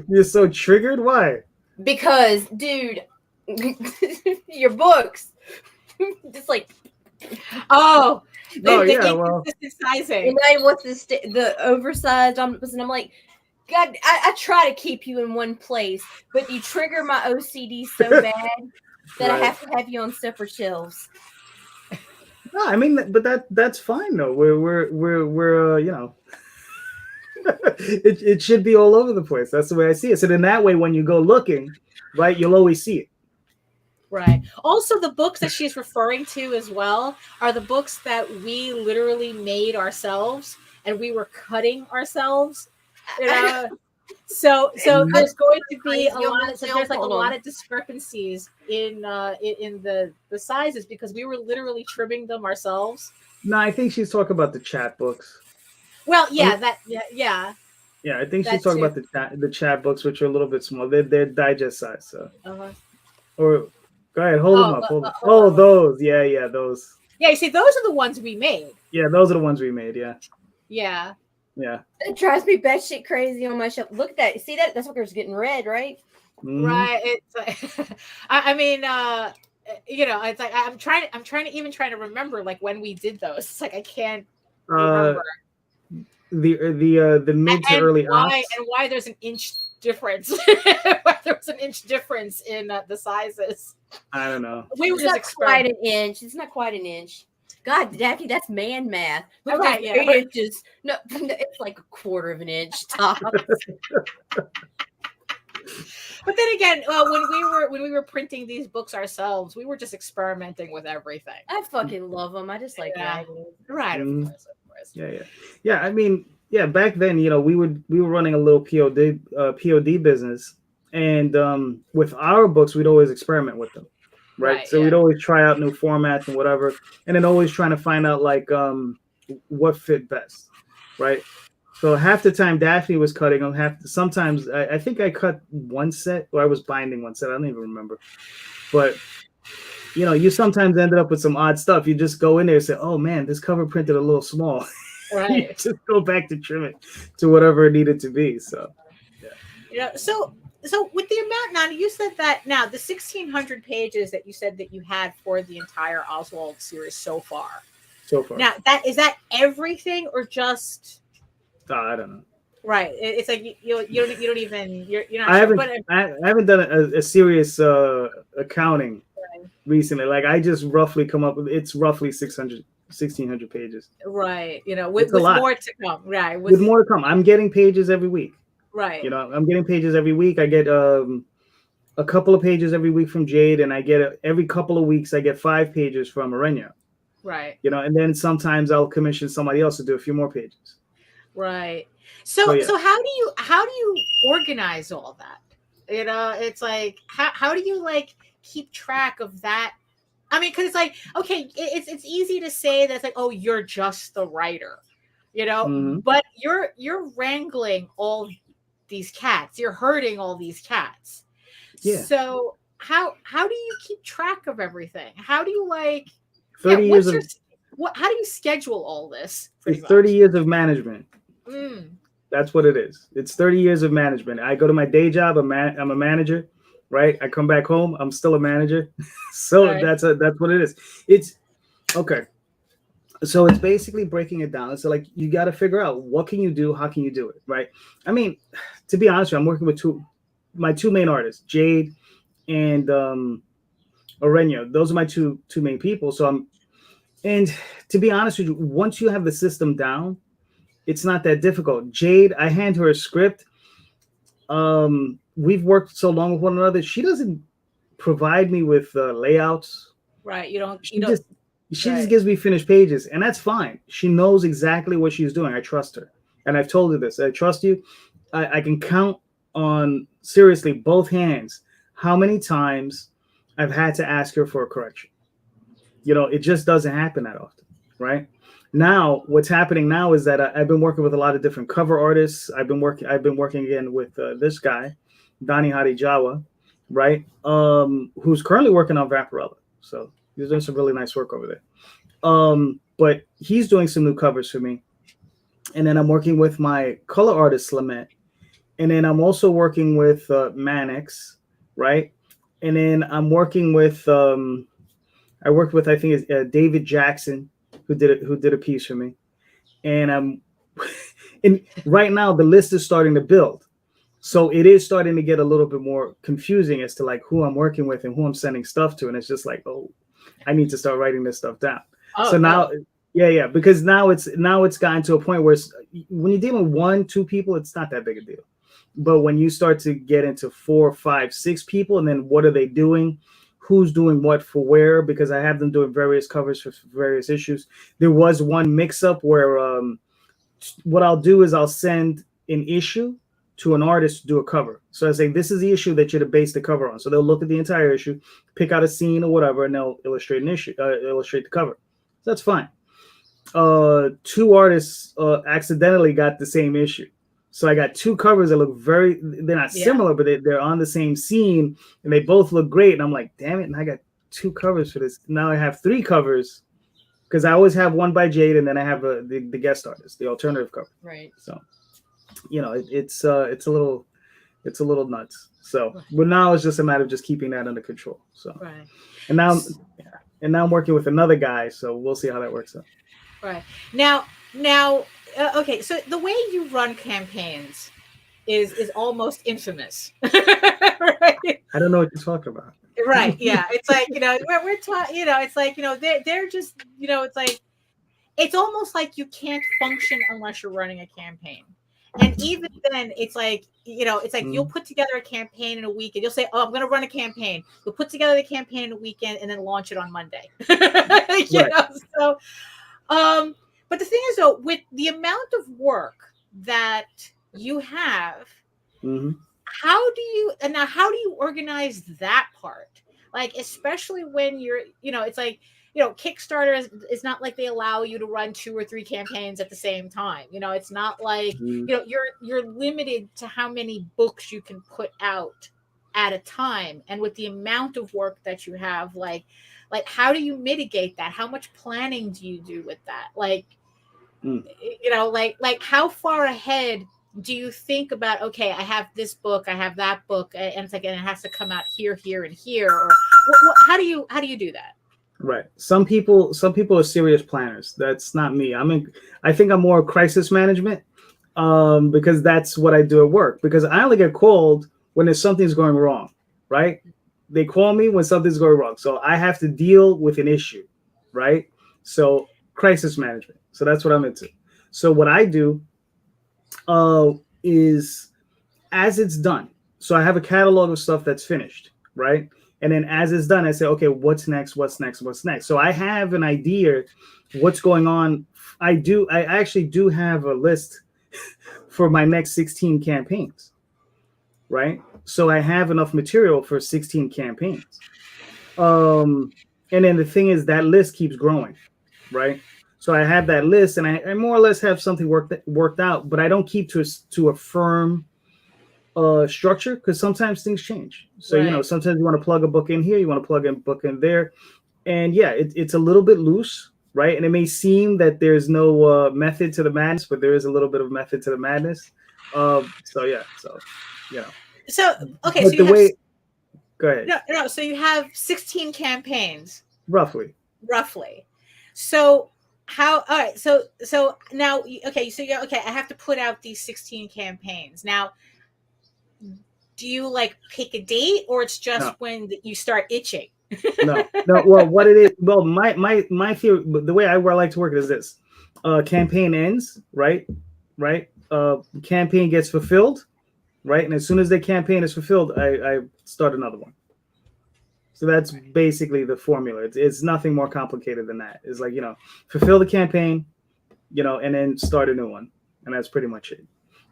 You're so triggered? Why? Because, dude, your books, just like, consistent sizing. And then what's the oversized omnibus, and I'm like, God, I try to keep you in one place, but you trigger my OCD so bad that I have to have you on separate shelves. No, I mean, but that's fine though. We're it should be all over the place. That's the way I see it. So then that way, when you go looking, right, you'll always see it. Right. Also, the books that she's referring to as well are the books that we literally made ourselves, and we were cutting ourselves. You know, so there's going to be a lot. So there's like a lot of discrepancies in the sizes because we were literally trimming them ourselves. No, I think she's talking about the chat books. Well, yeah, yeah. Yeah, I think she's talking about the chat books, which are a little bit small. They're digest size. So, or go ahead, hold them up. Oh, those, yeah, those. Yeah, you see, those are the ones we made. Yeah, those are the ones we made. Yeah. Yeah. Yeah. It drives me batshit crazy on my shelf. Look at that. See that? That's what it's getting red, right? Mm-hmm. Right. It's like, I mean, you know, it's like I'm trying to remember like when we did those. It's like I can't remember. The mid to early why there's an inch difference. Why there was an inch difference in the sizes. I don't know. We were just quite an inch. It's not quite an inch. God, Daphne, that's man math. Look at 8 inches. No, it's like a quarter of an inch top. But then again, when we were printing these books ourselves, we were just experimenting with everything. I fucking love them. I just like right, of course. Yeah. I mean, back then, you know, we were running a little POD business, and with our books, we'd always experiment with them, right? So we'd always try out new formats and whatever, and then always trying to find out like what fit best, right? So half the time Daphne was cutting them. Sometimes I think I cut one set, or I was binding one set. I don't even remember. But you know, you sometimes ended up with some odd stuff. You just go in there and say, "Oh man, this cover printed a little small." Right. Just go back to trim it to whatever it needed to be. So, yeah. You know, so with the amount now, you said that now the 1,600 pages that you said that you had for the entire Oswald series so far. Now, is that everything or just? I don't know. Right. It's like you don't even you're not. I haven't done a serious accounting recently. Like I just roughly come up with it's roughly 1,600 pages. Right. You know, with more to come. Right. With more to come. I'm getting pages every week. Right. You know, I'm getting pages every week. I get a couple of pages every week from Jade, and I get every couple of weeks I get 5 pages from Arena. Right. You know, and then sometimes I'll commission somebody else to do a few more pages. Right. So how do you organize all that? You know, it's like how do you like keep track of that? I mean, because it's like, okay, it's easy to say that it's like, oh, you're just the writer, you know, but you're wrangling all these cats, you're herding all these cats. Yeah. So how do you keep track of everything? How do you like 30 years how do you schedule all this? It's 30 years of management. That's what it is. It's 30 years of management. I go to my day job. I'm a manager, right? I come back home. I'm still a manager. So right. That's what it is. It's okay. So it's basically breaking it down. So like you got to figure out what can you do, how can you do it, right? I mean, to be honest with you, I'm working with my two main artists, Jade and Aurelio. Those are my two main people. And to be honest with you, once you have the system down, it's not that difficult. Jade, I hand her a script. We've worked so long with one another. She doesn't provide me with layouts. Right. She just gives me finished pages, and that's fine. She knows exactly what she's doing. I trust her. And I've told her this. I trust you. I can count on, seriously, both hands, how many times I've had to ask her for a correction. You know, it just doesn't happen that often, right? Now, what's happening now is that I've been working with a lot of different cover artists. I've been working again with this guy, Donnie Hadi Jawa, right? Who's currently working on Vaporella. So he's doing some really nice work over there. But he's doing some new covers for me. And then I'm working with my color artist, Lament. And then I'm also working with Manix, right? And then I'm working with, I worked with, I think it's David Jackson, who did a piece for me. And right now the list is starting to build. So it is starting to get a little bit more confusing as to like who I'm working with and who I'm sending stuff to. And it's just like, oh, I need to start writing this stuff down. Oh, so now, yeah, because now it's gotten to a point where when you're dealing with 1-2 people, it's not that big a deal. But when you start to get into 4, 5, 6 people, and then what are they doing? who's doing what for where, because I have them doing various covers for various issues. There was one mix-up where what I'll do is I'll send an issue to an artist to do a cover. So I say, this is the issue that you're to base the cover on. So they'll look at the entire issue, pick out a scene or whatever, and they'll illustrate an issue, illustrate the cover. So that's fine. 2 artists accidentally got the same issue. So I got 2 covers that look they're not similar, but they're on the same scene, and they both look great. And I'm like, damn it, and I got 2 covers for this. Now I have 3 covers, because I always have one by Jade, and then I have the guest artist, the alternative cover. Right. So, it's a little nuts. So, but now it's just a matter of just keeping that under control. So, Right. And now I'm working with another guy, so we'll see how that works out. Right. Now, okay. So the way you run campaigns is almost infamous. Right? I don't know what you're talking about. Right. Yeah. It's like, we're talking, it's like, they're just, it's like, it's almost like you can't function unless you're running a campaign. And even then it's like, it's like you'll put together a campaign in a week and you'll say, oh, I'm going to run a campaign. You'll put together the campaign in a weekend and then launch it on Monday. So, but the thing is though, with the amount of work that you have, how do you organize that part? Like, especially when you're, it's like, Kickstarter is not like they allow you to run 2 or 3 campaigns at the same time. It's not like, you're limited to how many books you can put out at a time. And with the amount of work that you have, like how do you mitigate that? How much planning do you do with that? Like, like how far ahead do you think about, okay, I have this book, I have that book, and it's like, and it has to come out here, here, and here, or how do you do that? Right. Some people are serious planners. That's not me. I think I'm more crisis management, because that's what I do at work. Because I only get called when there's something's going wrong, right? They call me when something's going wrong. So I have to deal with an issue, right? So crisis management. So that's what I'm into. So what I do is, as it's done. So I have a catalog of stuff that's finished, right? And then as it's done, I say, okay, what's next? So I have an idea what's going on. I actually do have a list for my next 16 campaigns, right? So I have enough material for 16 campaigns. And then the thing is, that list keeps growing, right? So I have that list, and I more or less have something worked out, but I don't keep to a firm structure, because sometimes things change. So right. Sometimes you want to plug a book in here, you want to plug a book in there, and it's a little bit loose, right? And it may seem that there's no method to the madness, but there is a little bit of method to the madness. So okay, so go ahead. No. So you have 16 campaigns, roughly. So how? All right. So now, okay. So I have to put out these 16 campaigns now. Do you pick a date, or it's just when you start itching? No. Well, what it is? Well, my theory, the way I like to work is this: campaign ends, right? Campaign gets fulfilled, right? And as soon as the campaign is fulfilled, I start another one. So that's basically the formula. It's nothing more complicated than that. It's like, fulfill the campaign, and then start a new one, and that's pretty much it.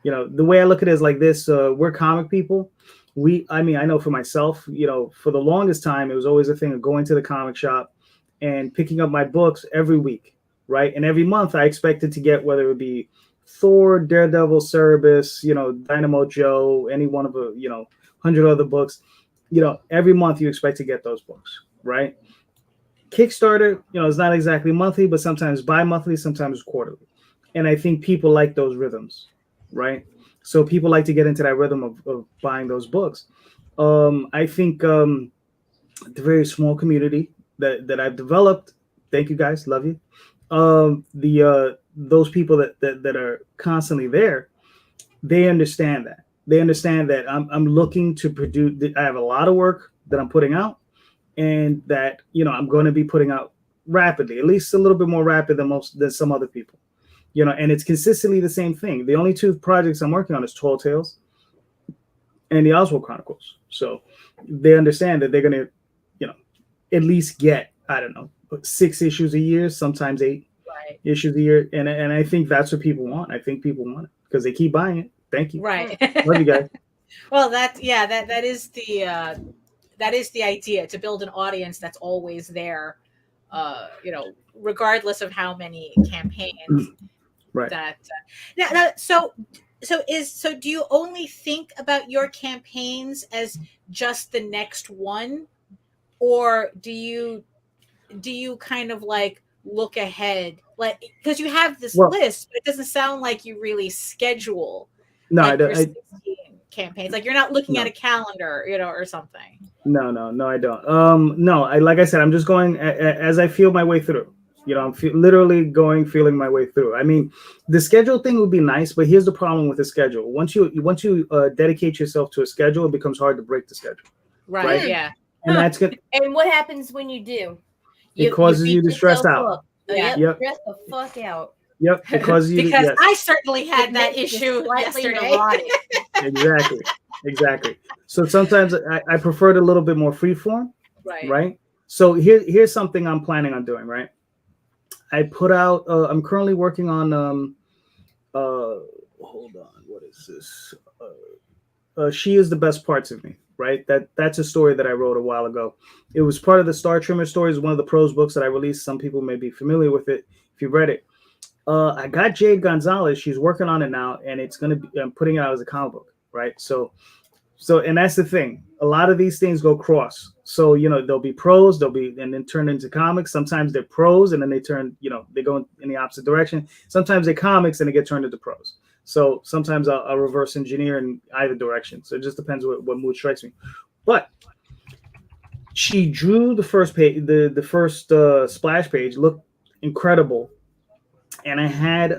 The way I look at it is like this: we're comic people. I know for myself, for the longest time, it was always a thing of going to the comic shop and picking up my books every week, right? And every month I expected to get, whether it be Thor, Daredevil, Cerebus, Dynamo Joe, any one of 100 other books, every month you expect to get those books, right? Kickstarter, it's not exactly monthly, but sometimes bi-monthly, sometimes quarterly. And I think people like those rhythms, right? So people like to get into that rhythm of buying those books. I think the very small community that I've developed, thank you guys, love you. Those people that are constantly there, they understand that. They understand that I'm looking to produce. I have a lot of work that I'm putting out, and that I'm going to be putting out rapidly, at least a little bit more rapid than some other people. And it's consistently the same thing. The only 2 projects I'm working on is Tall Tales and the Oswald Chronicles. So they understand that they're going to, at least get, I don't know, 6 issues a year, sometimes 8 Right. issues a year. And I think that's what people want. I think people want it because they keep buying it. Thank you. Right. Love you guys. Well, that is the idea, to build an audience that's always there, regardless of how many campaigns. Right. That now, so do you only think about your campaigns as just the next one, or do you kind of like look ahead, like, because you have this list, but it doesn't sound like you really schedule No, your 16 campaigns, like you're not looking at a calendar, or something. No, I don't. No, like I said, I'm just going as I feel my way through. I'm literally feeling my way through. I mean, the schedule thing would be nice, but here's the problem with the schedule. Once you dedicate yourself to a schedule, it becomes hard to break the schedule. Right? Yeah. And that's good. And what happens when you do? It causes you to stress out. Yeah. Yep. Stress the fuck out. Yep. It causes you because yes. I certainly had that issue yesterday. Exactly. So sometimes I prefer it a little bit more freeform. Right. So here's something I'm planning on doing. Right. I put out. I'm currently working on. Hold on. What is this? She is the best parts of me. Right. That's a story that I wrote a while ago. It was part of the Star Trimmer stories, one of the prose books that I released. Some people may be familiar with it if you've read it. I got Jade Gonzalez. She's working on it now, and it's gonna be. I'm putting it out as a comic book. Right. So, and that's the thing. A lot of these things go cross. So, there'll be prose, and then turn into comics. Sometimes they're prose and then they turn, they go in the opposite direction. Sometimes they're comics and they get turned into prose. So sometimes I'll reverse engineer in either direction. So it just depends what mood strikes me. But she drew the first page, the first splash page looked incredible. And I had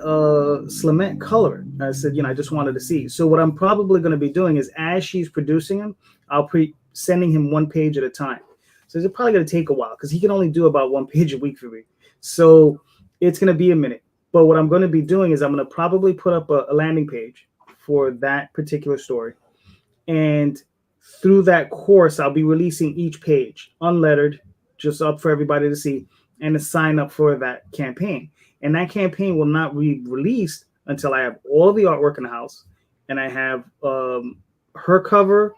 Slamette color. I said, I just wanted to see. So what I'm probably going to be doing is, as she's producing him, I'll sending him one page at a time. So it's probably going to take a while because he can only do about one page a week for me. So it's going to be a minute. But what I'm going to be doing is I'm going to probably put up a landing page for that particular story. And through that course, I'll be releasing each page unlettered, just up for everybody to see, and to sign up for that campaign. And that campaign will not be released until I have all the artwork in the house and I have her cover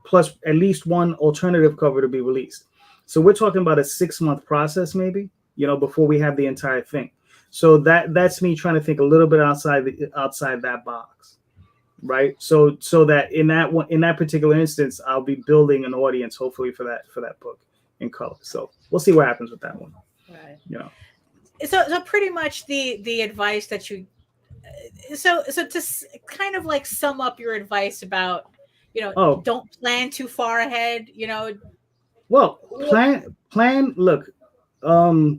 plus at least one alternative cover to be released. So we're talking about a 6-month process, maybe, before we have the entire thing. So that's me trying to think a little bit outside that box, right? So that in that particular instance, I'll be building an audience, hopefully for that book in color. So we'll see what happens with that one. Right. So pretty much the advice that you, so to kind of like sum up your advice about, don't plan too far ahead, Well, plan. Look,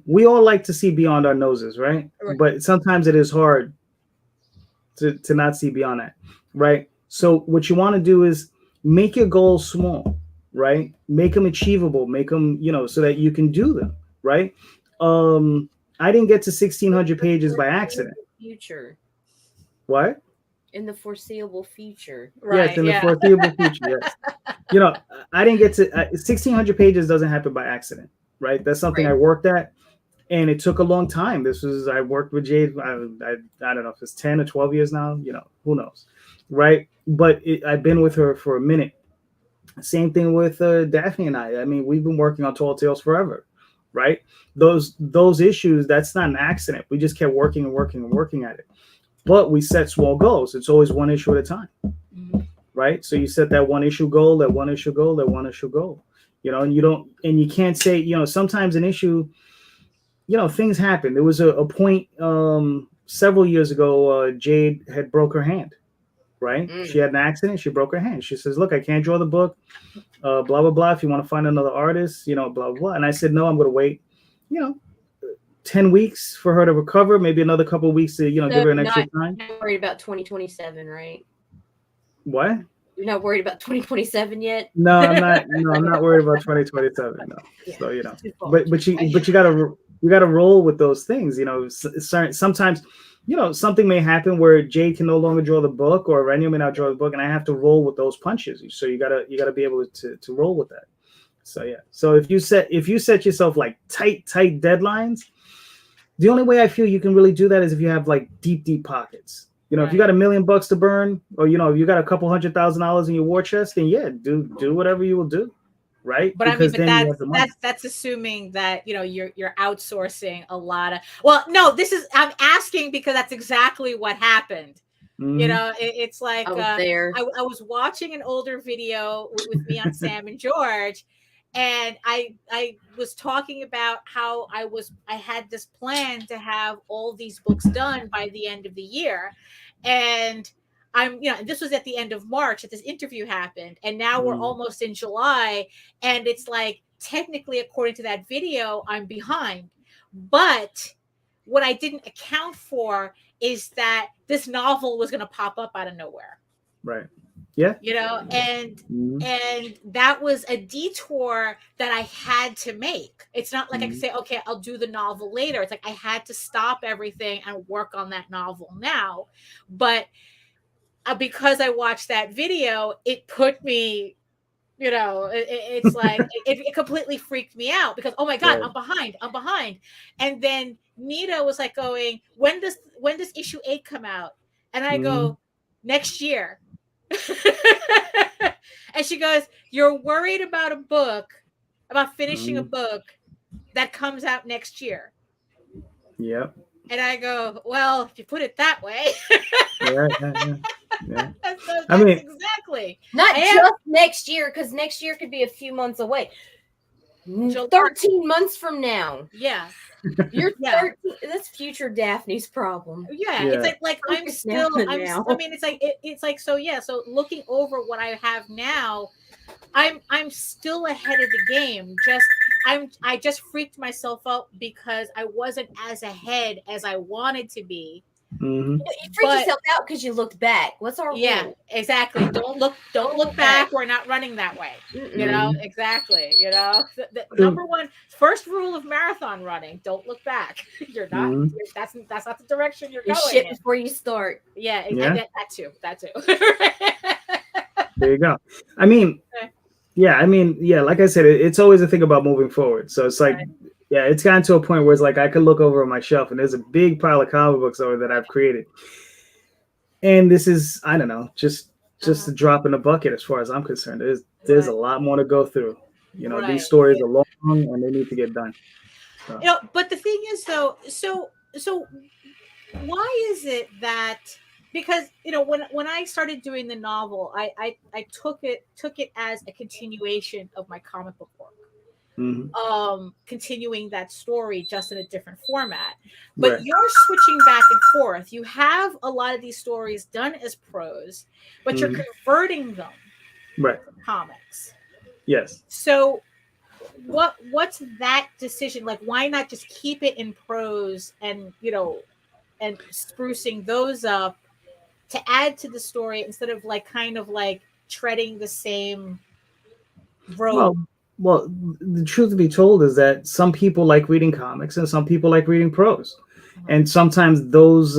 we all like to see beyond our noses, right? But sometimes it is hard to not see beyond that, right? So what you want to do is make your goals small, right? Make them achievable, make them, so that you can do them, right? I didn't get to 1,600 pages by accident. Future. What? In the foreseeable future. Right, yes, in the foreseeable future, yes. I didn't get to 1,600 pages doesn't happen by accident, right? That's something I worked at, and it took a long time. I worked with Jade, I don't know if it's 10 or 12 years now, who knows, right? But I've been with her for a minute. Same thing with Daphne and I. I mean, we've been working on Tall Tales forever. Right? Those issues, that's not an accident. We just kept working at it. But we set small goals. It's always one issue at a time. Mm-hmm. Right? So you set that one issue goal, and and you can't say, sometimes an issue, things happen. There was a point several years ago, Jade had broke her hand. Right? She had an accident. She broke her hand. She says, look, I can't draw the book. Blah, blah, blah. If you want to find another artist, blah, blah, blah. And I said, no, I'm going to wait, 10 weeks for her to recover. Maybe another couple of weeks to, give her an extra time. You're not worried about 2027, right? What? You're not worried about 2027 yet? No, I'm not. No, I'm not worried about 2027. No. Yeah, so, but you gotta roll with those things. Sometimes, something may happen where Jade can no longer draw the book, or Renu may not draw the book, and I have to roll with those punches. So you gotta be able to roll with that. So yeah. So if you set yourself like tight deadlines, the only way I feel you can really do that is if you have like deep pockets. You know, if you got $1 million to burn, or you know, if you got a couple $100,000 in your war chest, then yeah, do whatever you will do, right? But because I mean, then you have the money. that's assuming that you know you're outsourcing a lot of. Well, no, I'm asking because that's exactly what happened. Mhm. You know, it's like I was there. I was watching an older video with me on Sam and George, and I was talking about how I had this plan to have all these books done by the end of the year, and this was at the end of March that this interview happened, and now we're almost in July, and it's like technically according to that video I'm behind, but what I didn't account for is that this novel was going to pop up out of nowhere. Right. Yeah. You know, and that was a detour that I had to make. It's not like I could say, okay, I'll do the novel later. It's like I had to stop everything and work on that novel now. But because I watched that video, it put me, you know, it's like it completely freaked me out because, oh my God, I'm behind. And then Nita was like going, when does issue 8 come out? And I go, next year. And she goes, you're worried about about finishing a book that comes out next year. Yep. And I go, well, if you put it that way. Yeah. So I mean, exactly. Not just next year, because next year could be a few months away. 13 months from now. Yeah. You're 13. That's future Daphne's problem. Yeah. It's like I'm still I mean, it's like so looking over what I have now, I'm still ahead of the game. I just freaked myself out because I wasn't as ahead as I wanted to be. You freaked yourself out because you looked back. What's our rule? Exactly. Don't look back. We're not running that way. You know, exactly. You know, the number one first rule of marathon running: don't look back. You're not. That's not the direction you're going. Shit before you start. Yeah. That too. There you go. I mean, like I said, it's always a thing about moving forward. So it's like. Yeah, it's gotten to a point where it's like I could look over on my shelf and there's a big pile of comic books over that I've created. And this is, I don't know, just a drop in the bucket as far as I'm concerned. There's a lot more to go through. You know, these stories are long and they need to get done. So. You know, but the thing is though, so why is it that because you know when I started doing the novel, I took it as a continuation of my comic book work. Continuing that story just in a different format, but you're switching back and forth. You have a lot of these stories done as prose, but you're converting them to comics. Yes. So what's that decision like? Why not just keep it in prose and and sprucing those up to add to the story instead of kind of treading the same road? Well, the truth to be told is that some people like reading comics and some people like reading prose. And sometimes those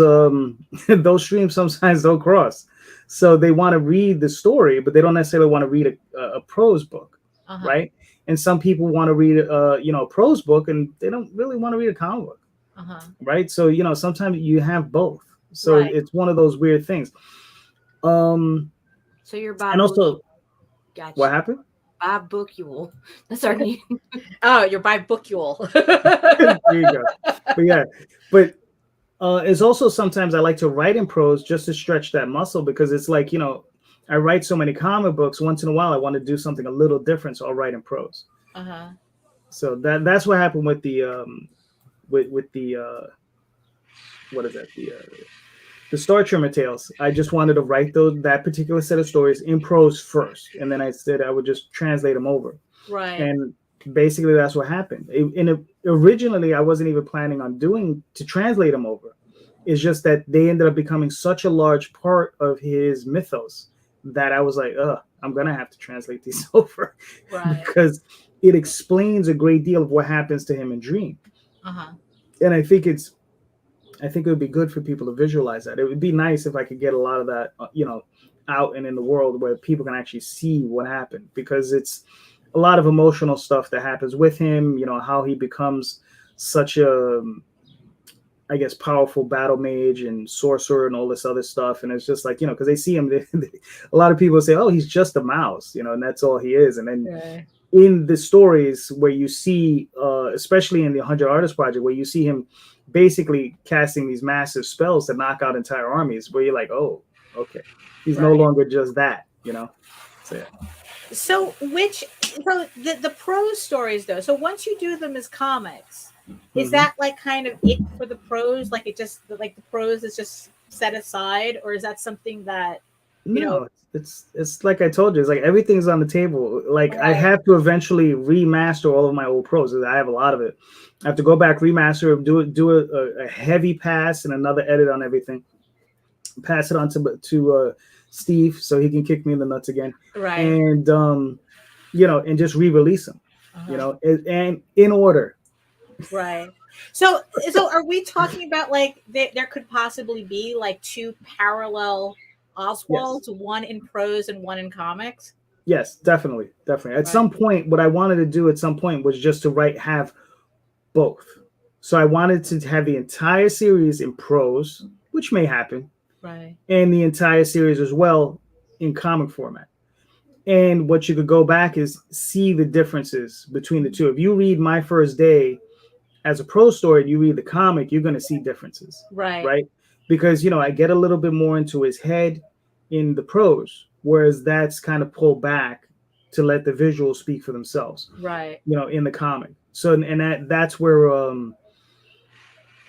streams sometimes don't cross. So they want to read the story, but they don't necessarily want to read a prose book, right? And some people want to read a prose book and they don't really want to read a comic book, right? So sometimes you have both. So it's one of those weird things. So you're Bob. And also, gotcha. What happened? Bob Bookule. That's our name. Oh, you're by Bookule. There you go. But it's also sometimes I like to write in prose just to stretch that muscle because it's like, I write so many comic books. Once in a while, I want to do something a little different, so I'll write in prose. So that's what happened with the with the what is that the Star Trimmer Tales. I just wanted to write that particular set of stories in prose first, and then I said I would just translate them over. Right. And basically, that's what happened. Originally, I wasn't even planning on to translate them over. It's just that they ended up becoming such a large part of his mythos that I was like, I'm gonna have to translate these over, because it explains a great deal of what happens to him in Dream. And I think it would be good for people to visualize that. It would be nice if I could get a lot of that, out and in the world where people can actually see what happened, because a lot of emotional stuff that happens with him. You know, how he becomes such a, I guess, powerful battle mage and sorcerer and all this other stuff. And it's just like, you know, because they see him, a lot of people say, oh, he's just a mouse, you know, and that's all he is. And then in the stories where you see, especially in the 100 Artist Project, where you see him basically casting these massive spells to knock out entire armies, where you're like, oh, okay, he's no longer just that, you know. So, yeah. So the prose stories though, so once you do them as comics, is that like kind of it for the prose? Like it just like the prose is just set aside, or is that something that you know? It's like I told you, it's like everything's on the table. Like I have to eventually remaster all of my old prose. I have a lot of it. I have to go back, remaster, do a heavy pass and another edit on everything. Pass it on to Steve so he can kick me in the nuts again. Right. And you know, and just re-release them. You know, and in order. Right. So are we talking about like there could possibly be like two parallel Oswalds, one in prose and one in comics? Yes, definitely. At some point, what I wanted to do at some point was just to have both. So I wanted to have the entire series in prose, which may happen, right, and the entire series as well in comic format. And what you could go back is see the differences between the two. If you read My First Day as a prose story and you read the comic, you're going to see differences. Right. Because, you know, I get a little bit more into his head in the prose, whereas that's kind of pulled back to let the visuals speak for themselves. Right. You know, in the comic. So, and that's where,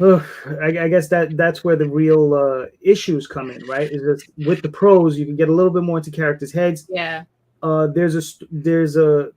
I guess that's where the real issues come in, right? Is just with the prose, you can get a little bit more into characters' heads. Yeah. There's the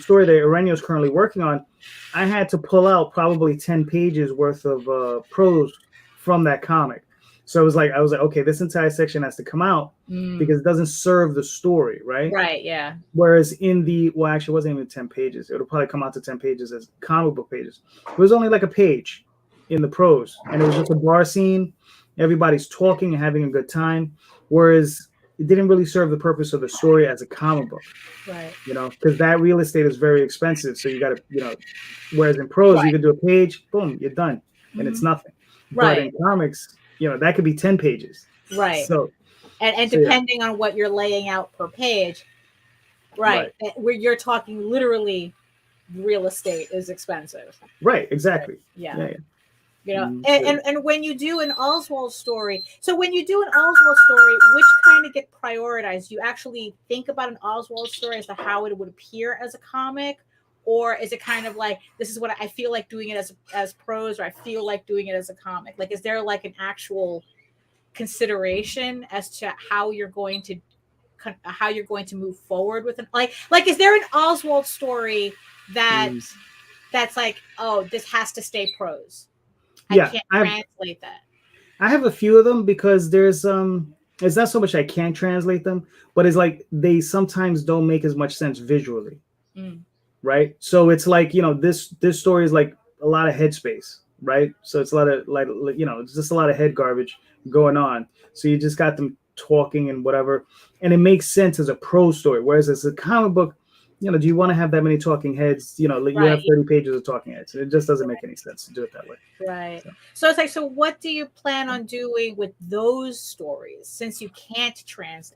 story that Aurelio's currently working on. I had to pull out probably 10 pages worth of prose from that comic. So I was like, okay, this entire section has to come out because it doesn't serve the story, right? Right, yeah. Whereas actually, it wasn't even 10 pages. It'll probably come out to 10 pages as comic book pages. It was only like a page in the prose, and it was just a bar scene. Everybody's talking and having a good time. Whereas it didn't really serve the purpose of the story as a comic book. Right. You know, because that real estate is very expensive. So you got to, you know, whereas in prose, you could do a page, boom, you're done. And it's nothing. Right. But in comics, you know, that could be 10 pages. Right. So, and depending on what you're laying out per page, right. Where you're talking literally real estate is expensive. Right. Exactly. Right. Yeah. You know, and when you do an Oswald story, which kind of get prioritized? Do you actually think about an Oswald story as to how it would appear as a comic, or is it kind of like, this is what I feel like doing it as prose, or I feel like doing it as a comic? Like, is there like an actual consideration as to how you're going to move forward with it? Like is there an Oswald story that's like, oh, this has to stay prose? I can't translate that. I have a few of them because there's it's not so much I can't translate them, but it's like they sometimes don't make as much sense visually. Right? So it's like, you know, this story is like a lot of headspace, right? So it's a lot of like, you know, it's just a lot of head garbage going on. So you just got them talking and whatever, and it makes sense as a prose story. Whereas as a comic book, you know, do you want to have that many talking heads? You know, you have 30 pages of talking heads. It just doesn't make any sense to do it that way. Right. So it's like, so what do you plan on doing with those stories since you can't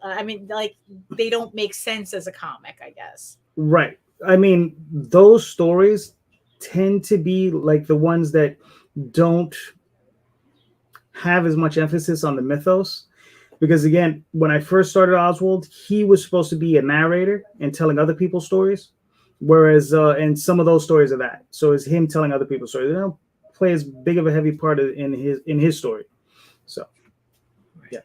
I mean, like, they don't make sense as a comic, I guess. Right. I mean, those stories tend to be like the ones that don't have as much emphasis on the mythos. Because again, when I first started Oswald, he was supposed to be a narrator and telling other people's stories. Whereas, and some of those stories are that. So it's him telling other people's stories. They don't play as big of a heavy part in his story. So, yeah.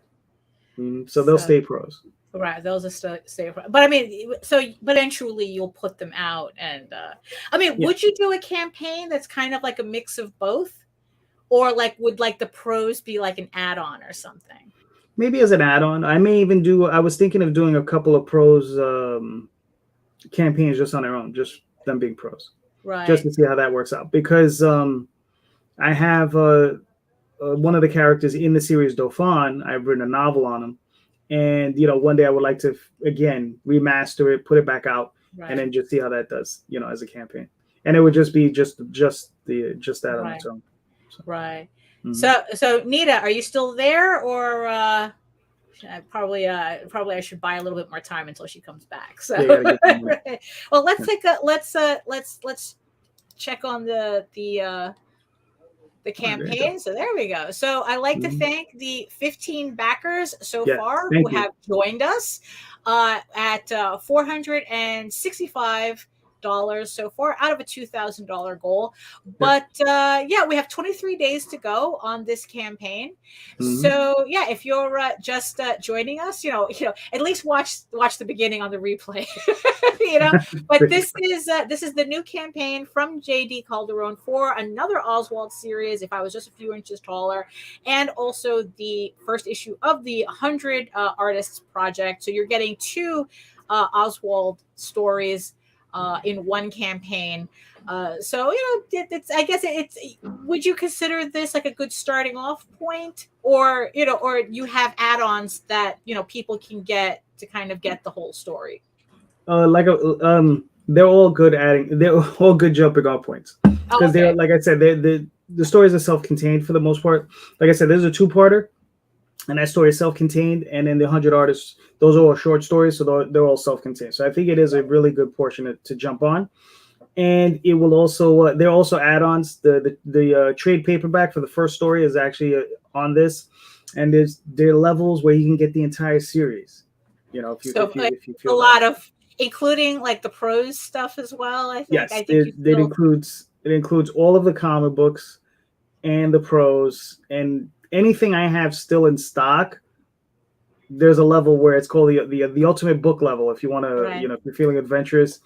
So they'll stay prose. Right, those are stay. But I mean, but eventually you'll put them out, and I mean, would you do a campaign that's kind of like a mix of both, or like would like the prose be like an add-on or something? Maybe as an add-on. I may even I was thinking of doing a couple of prose campaigns just on their own, just them being prose, right? Just to see how that works out, because I have one of the characters in the series, Dauphin. I've written a novel on him. And, you know, one day I would like to, again, remaster it, put it back out, Right. and then just see how that does, as a campaign. And it would just be just that on Right. its own. Right. Mhm. So Nita, are you still there, or I should buy a little bit more time until she comes back. So, Yeah, you gotta get them in. well, let's check on the campaign. So there we go. So I like to Mhm. thank the 15 backers so Yes, far thank who you. have joined us at $465 so far out of a $2,000 goal. But yeah, we have 23 days to go on this campaign. Mhm. So yeah, if you're just joining us, at least watch the beginning on the replay. But this is the new campaign from JD Calderon for another Oswald series. If I was just a few inches taller, and also the first issue of the 100 Artists Project. So you're getting two Oswald stories in one campaign. So it's I guess it's. Would you consider this like a good starting off point, or you have add-ons that people can get to kind of get the whole story? They're all good they're all good jumping off points, because they're, like I said, the stories are self-contained for the most part. Like I said, there's a two-parter, and that story is self-contained, and then the 100 Artists, those are all short stories, so they're all self-contained. So I think it is a really good portion to jump on. And it will also there are also add-ons. The trade paperback for the first story is actually on this, and there are levels where you can get the entire series. If you feel a lot of, including like the prose stuff as well. I think. Yes, I think it includes all of the comic books and the prose and anything I have still in stock. There's a level where it's called the ultimate book level. If you want to, if you're feeling adventurous,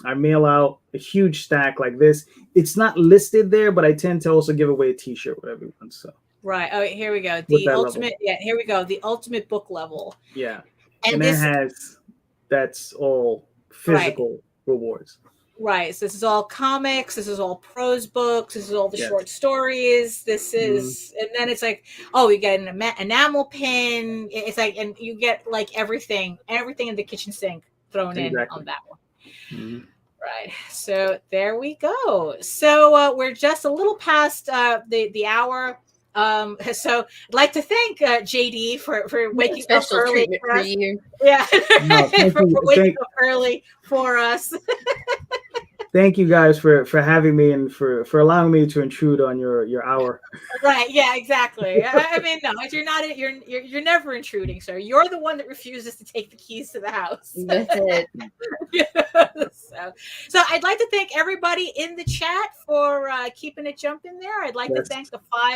I mail out a huge stack like this. It's not listed there, but I tend to also give away a T-shirt with everyone. So right. Oh, here we go. With The that ultimate. level. Yeah, here we go. The ultimate book level. yeah, And that's all physical rewards. Right. So this is all comics. This is all prose books. This is all the short stories. This is, and then it's like, oh, you get an enamel pin. It's like, and you get like everything in the kitchen sink thrown in on that one. Mm-hmm. Right. So there we go. So we're just a little past the hour. So I'd like to thank JD for waking up early for us. Yeah, for waking up early for us. Thank you guys for having me and for allowing me to intrude on your hour. Right. Yeah, exactly. I mean, no, you're never intruding, sir. You're the one that refuses to take the keys to the house. That's it. So I'd like to thank everybody in the chat for keeping it jumping there. I'd like to thank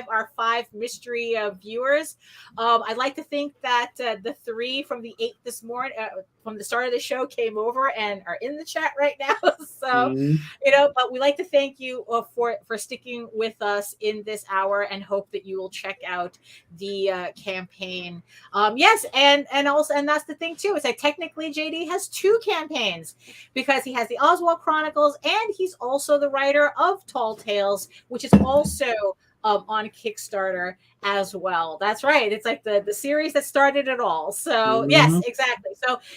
our five mystery viewers. I'd like to think that the 3 from the 8 this morning, from the start of the show, came over and are in the chat right now. So but we like to thank you for sticking with us in this hour, and hope that you will check out the campaign. Yes, and that's the thing too. It's like technically JD has 2 campaigns, because he has the Oswald Chronicles, and he's also the writer of Tall Tales, which is also on Kickstarter as well. That's right. It's like the series that started it all. So yes, exactly.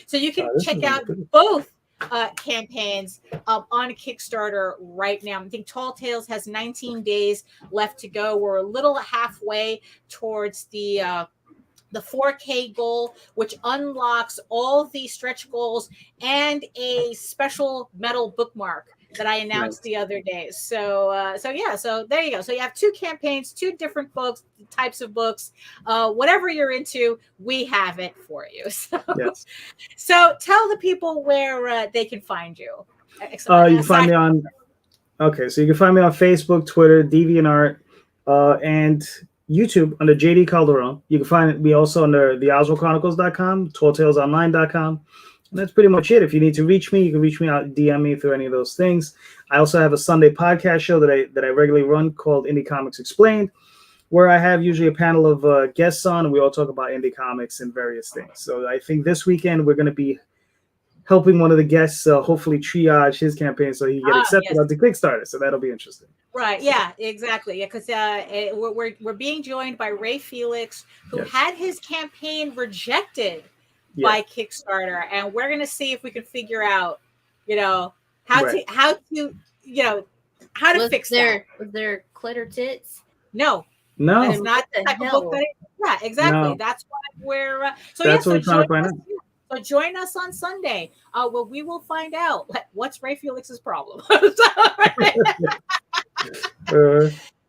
So you can check out both campaigns on Kickstarter right now. I think Tall Tales has 19 days left to go. We're a little halfway towards the 4K goal, which unlocks all the stretch goals and a special metal bookmark that I announced the other day. So there you go. So you have 2 campaigns, 2 different books, types of books. Whatever you're into, we have it for you. So tell the people where they can find you. You can find me on. Okay, so you can find me on Facebook, Twitter, DeviantArt, and YouTube under JD Calderon. You can find me also under the OswaldChronicles.com, TallTalesOnline.com. And that's pretty much it. If you need to reach me, you can reach me out, DM me through any of those things. I also have a Sunday podcast show that I regularly run called Indie Comics Explained, where I have usually a panel of guests on, and we all talk about indie comics and various things. So I think this weekend we're going to be helping one of the guests hopefully triage his campaign so he can get accepted on the Kickstarter. So that'll be interesting. Right. Yeah, exactly. Yeah, because we're being joined by Ray Felix, who had his campaign rejected by Kickstarter, and we're going to see if we can figure out you know, how Right. to how to fix that. Was there clitter tits? No, that No, is not the What the type of book that hell? yeah, exactly. No. That's why we're That's what we're trying to find us. out. So join us on Sunday. Well, we will find out what's Ray Felix's problem.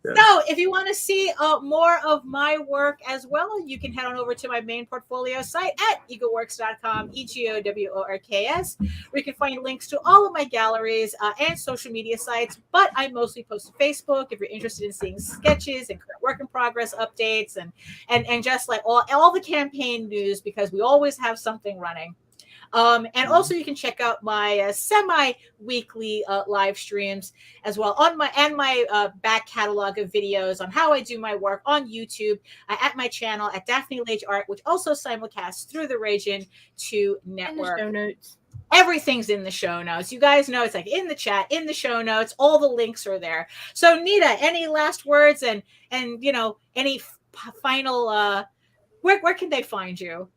Yeah. So, if you want to see more of my work as well, you can head on over to my main portfolio site at egoworks.com, EGOWORKS, where you can find links to all of my galleries and social media sites. But I mostly post to Facebook if you're interested in seeing sketches and current work in progress updates and just like all the campaign news, because we always have something running. And also you can check out my semi-weekly live streams as well on my back catalog of videos on how I do my work on YouTube at my channel at Daphne Lage Art, which also simulcasts through the Ragin 2 network. Show notes. Everything's in the show notes. You guys know it's like in the chat, in the show notes. All the links are there. So Nita, any last words and any final where can they find you?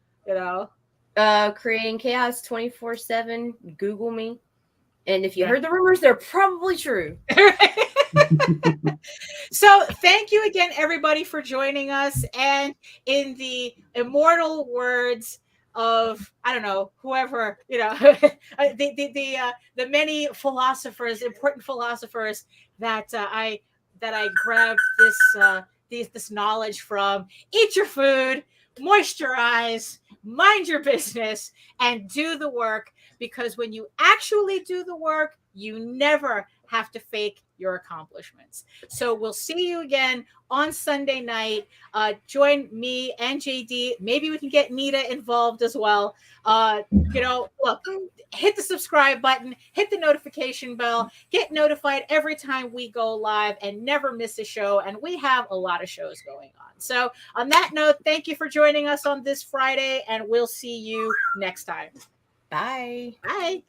Creating chaos 24/7. Google me, and if you heard the rumors, they're probably true. So thank you again, everybody, for joining us. And in the immortal words of whoever the many philosophers, important philosophers that I grabbed this knowledge from: eat your food, moisturize, mind your business, and do the work, because when you actually do the work, you never have to fake your accomplishments. So we'll see you again on Sunday night. Join me and JD. Maybe we can get Nita involved as well. Look, hit the subscribe button, hit the notification bell, get notified every time we go live, and never miss a show. And we have a lot of shows going on. So on that note, thank you for joining us on this Friday, and we'll see you next time. Bye. Bye.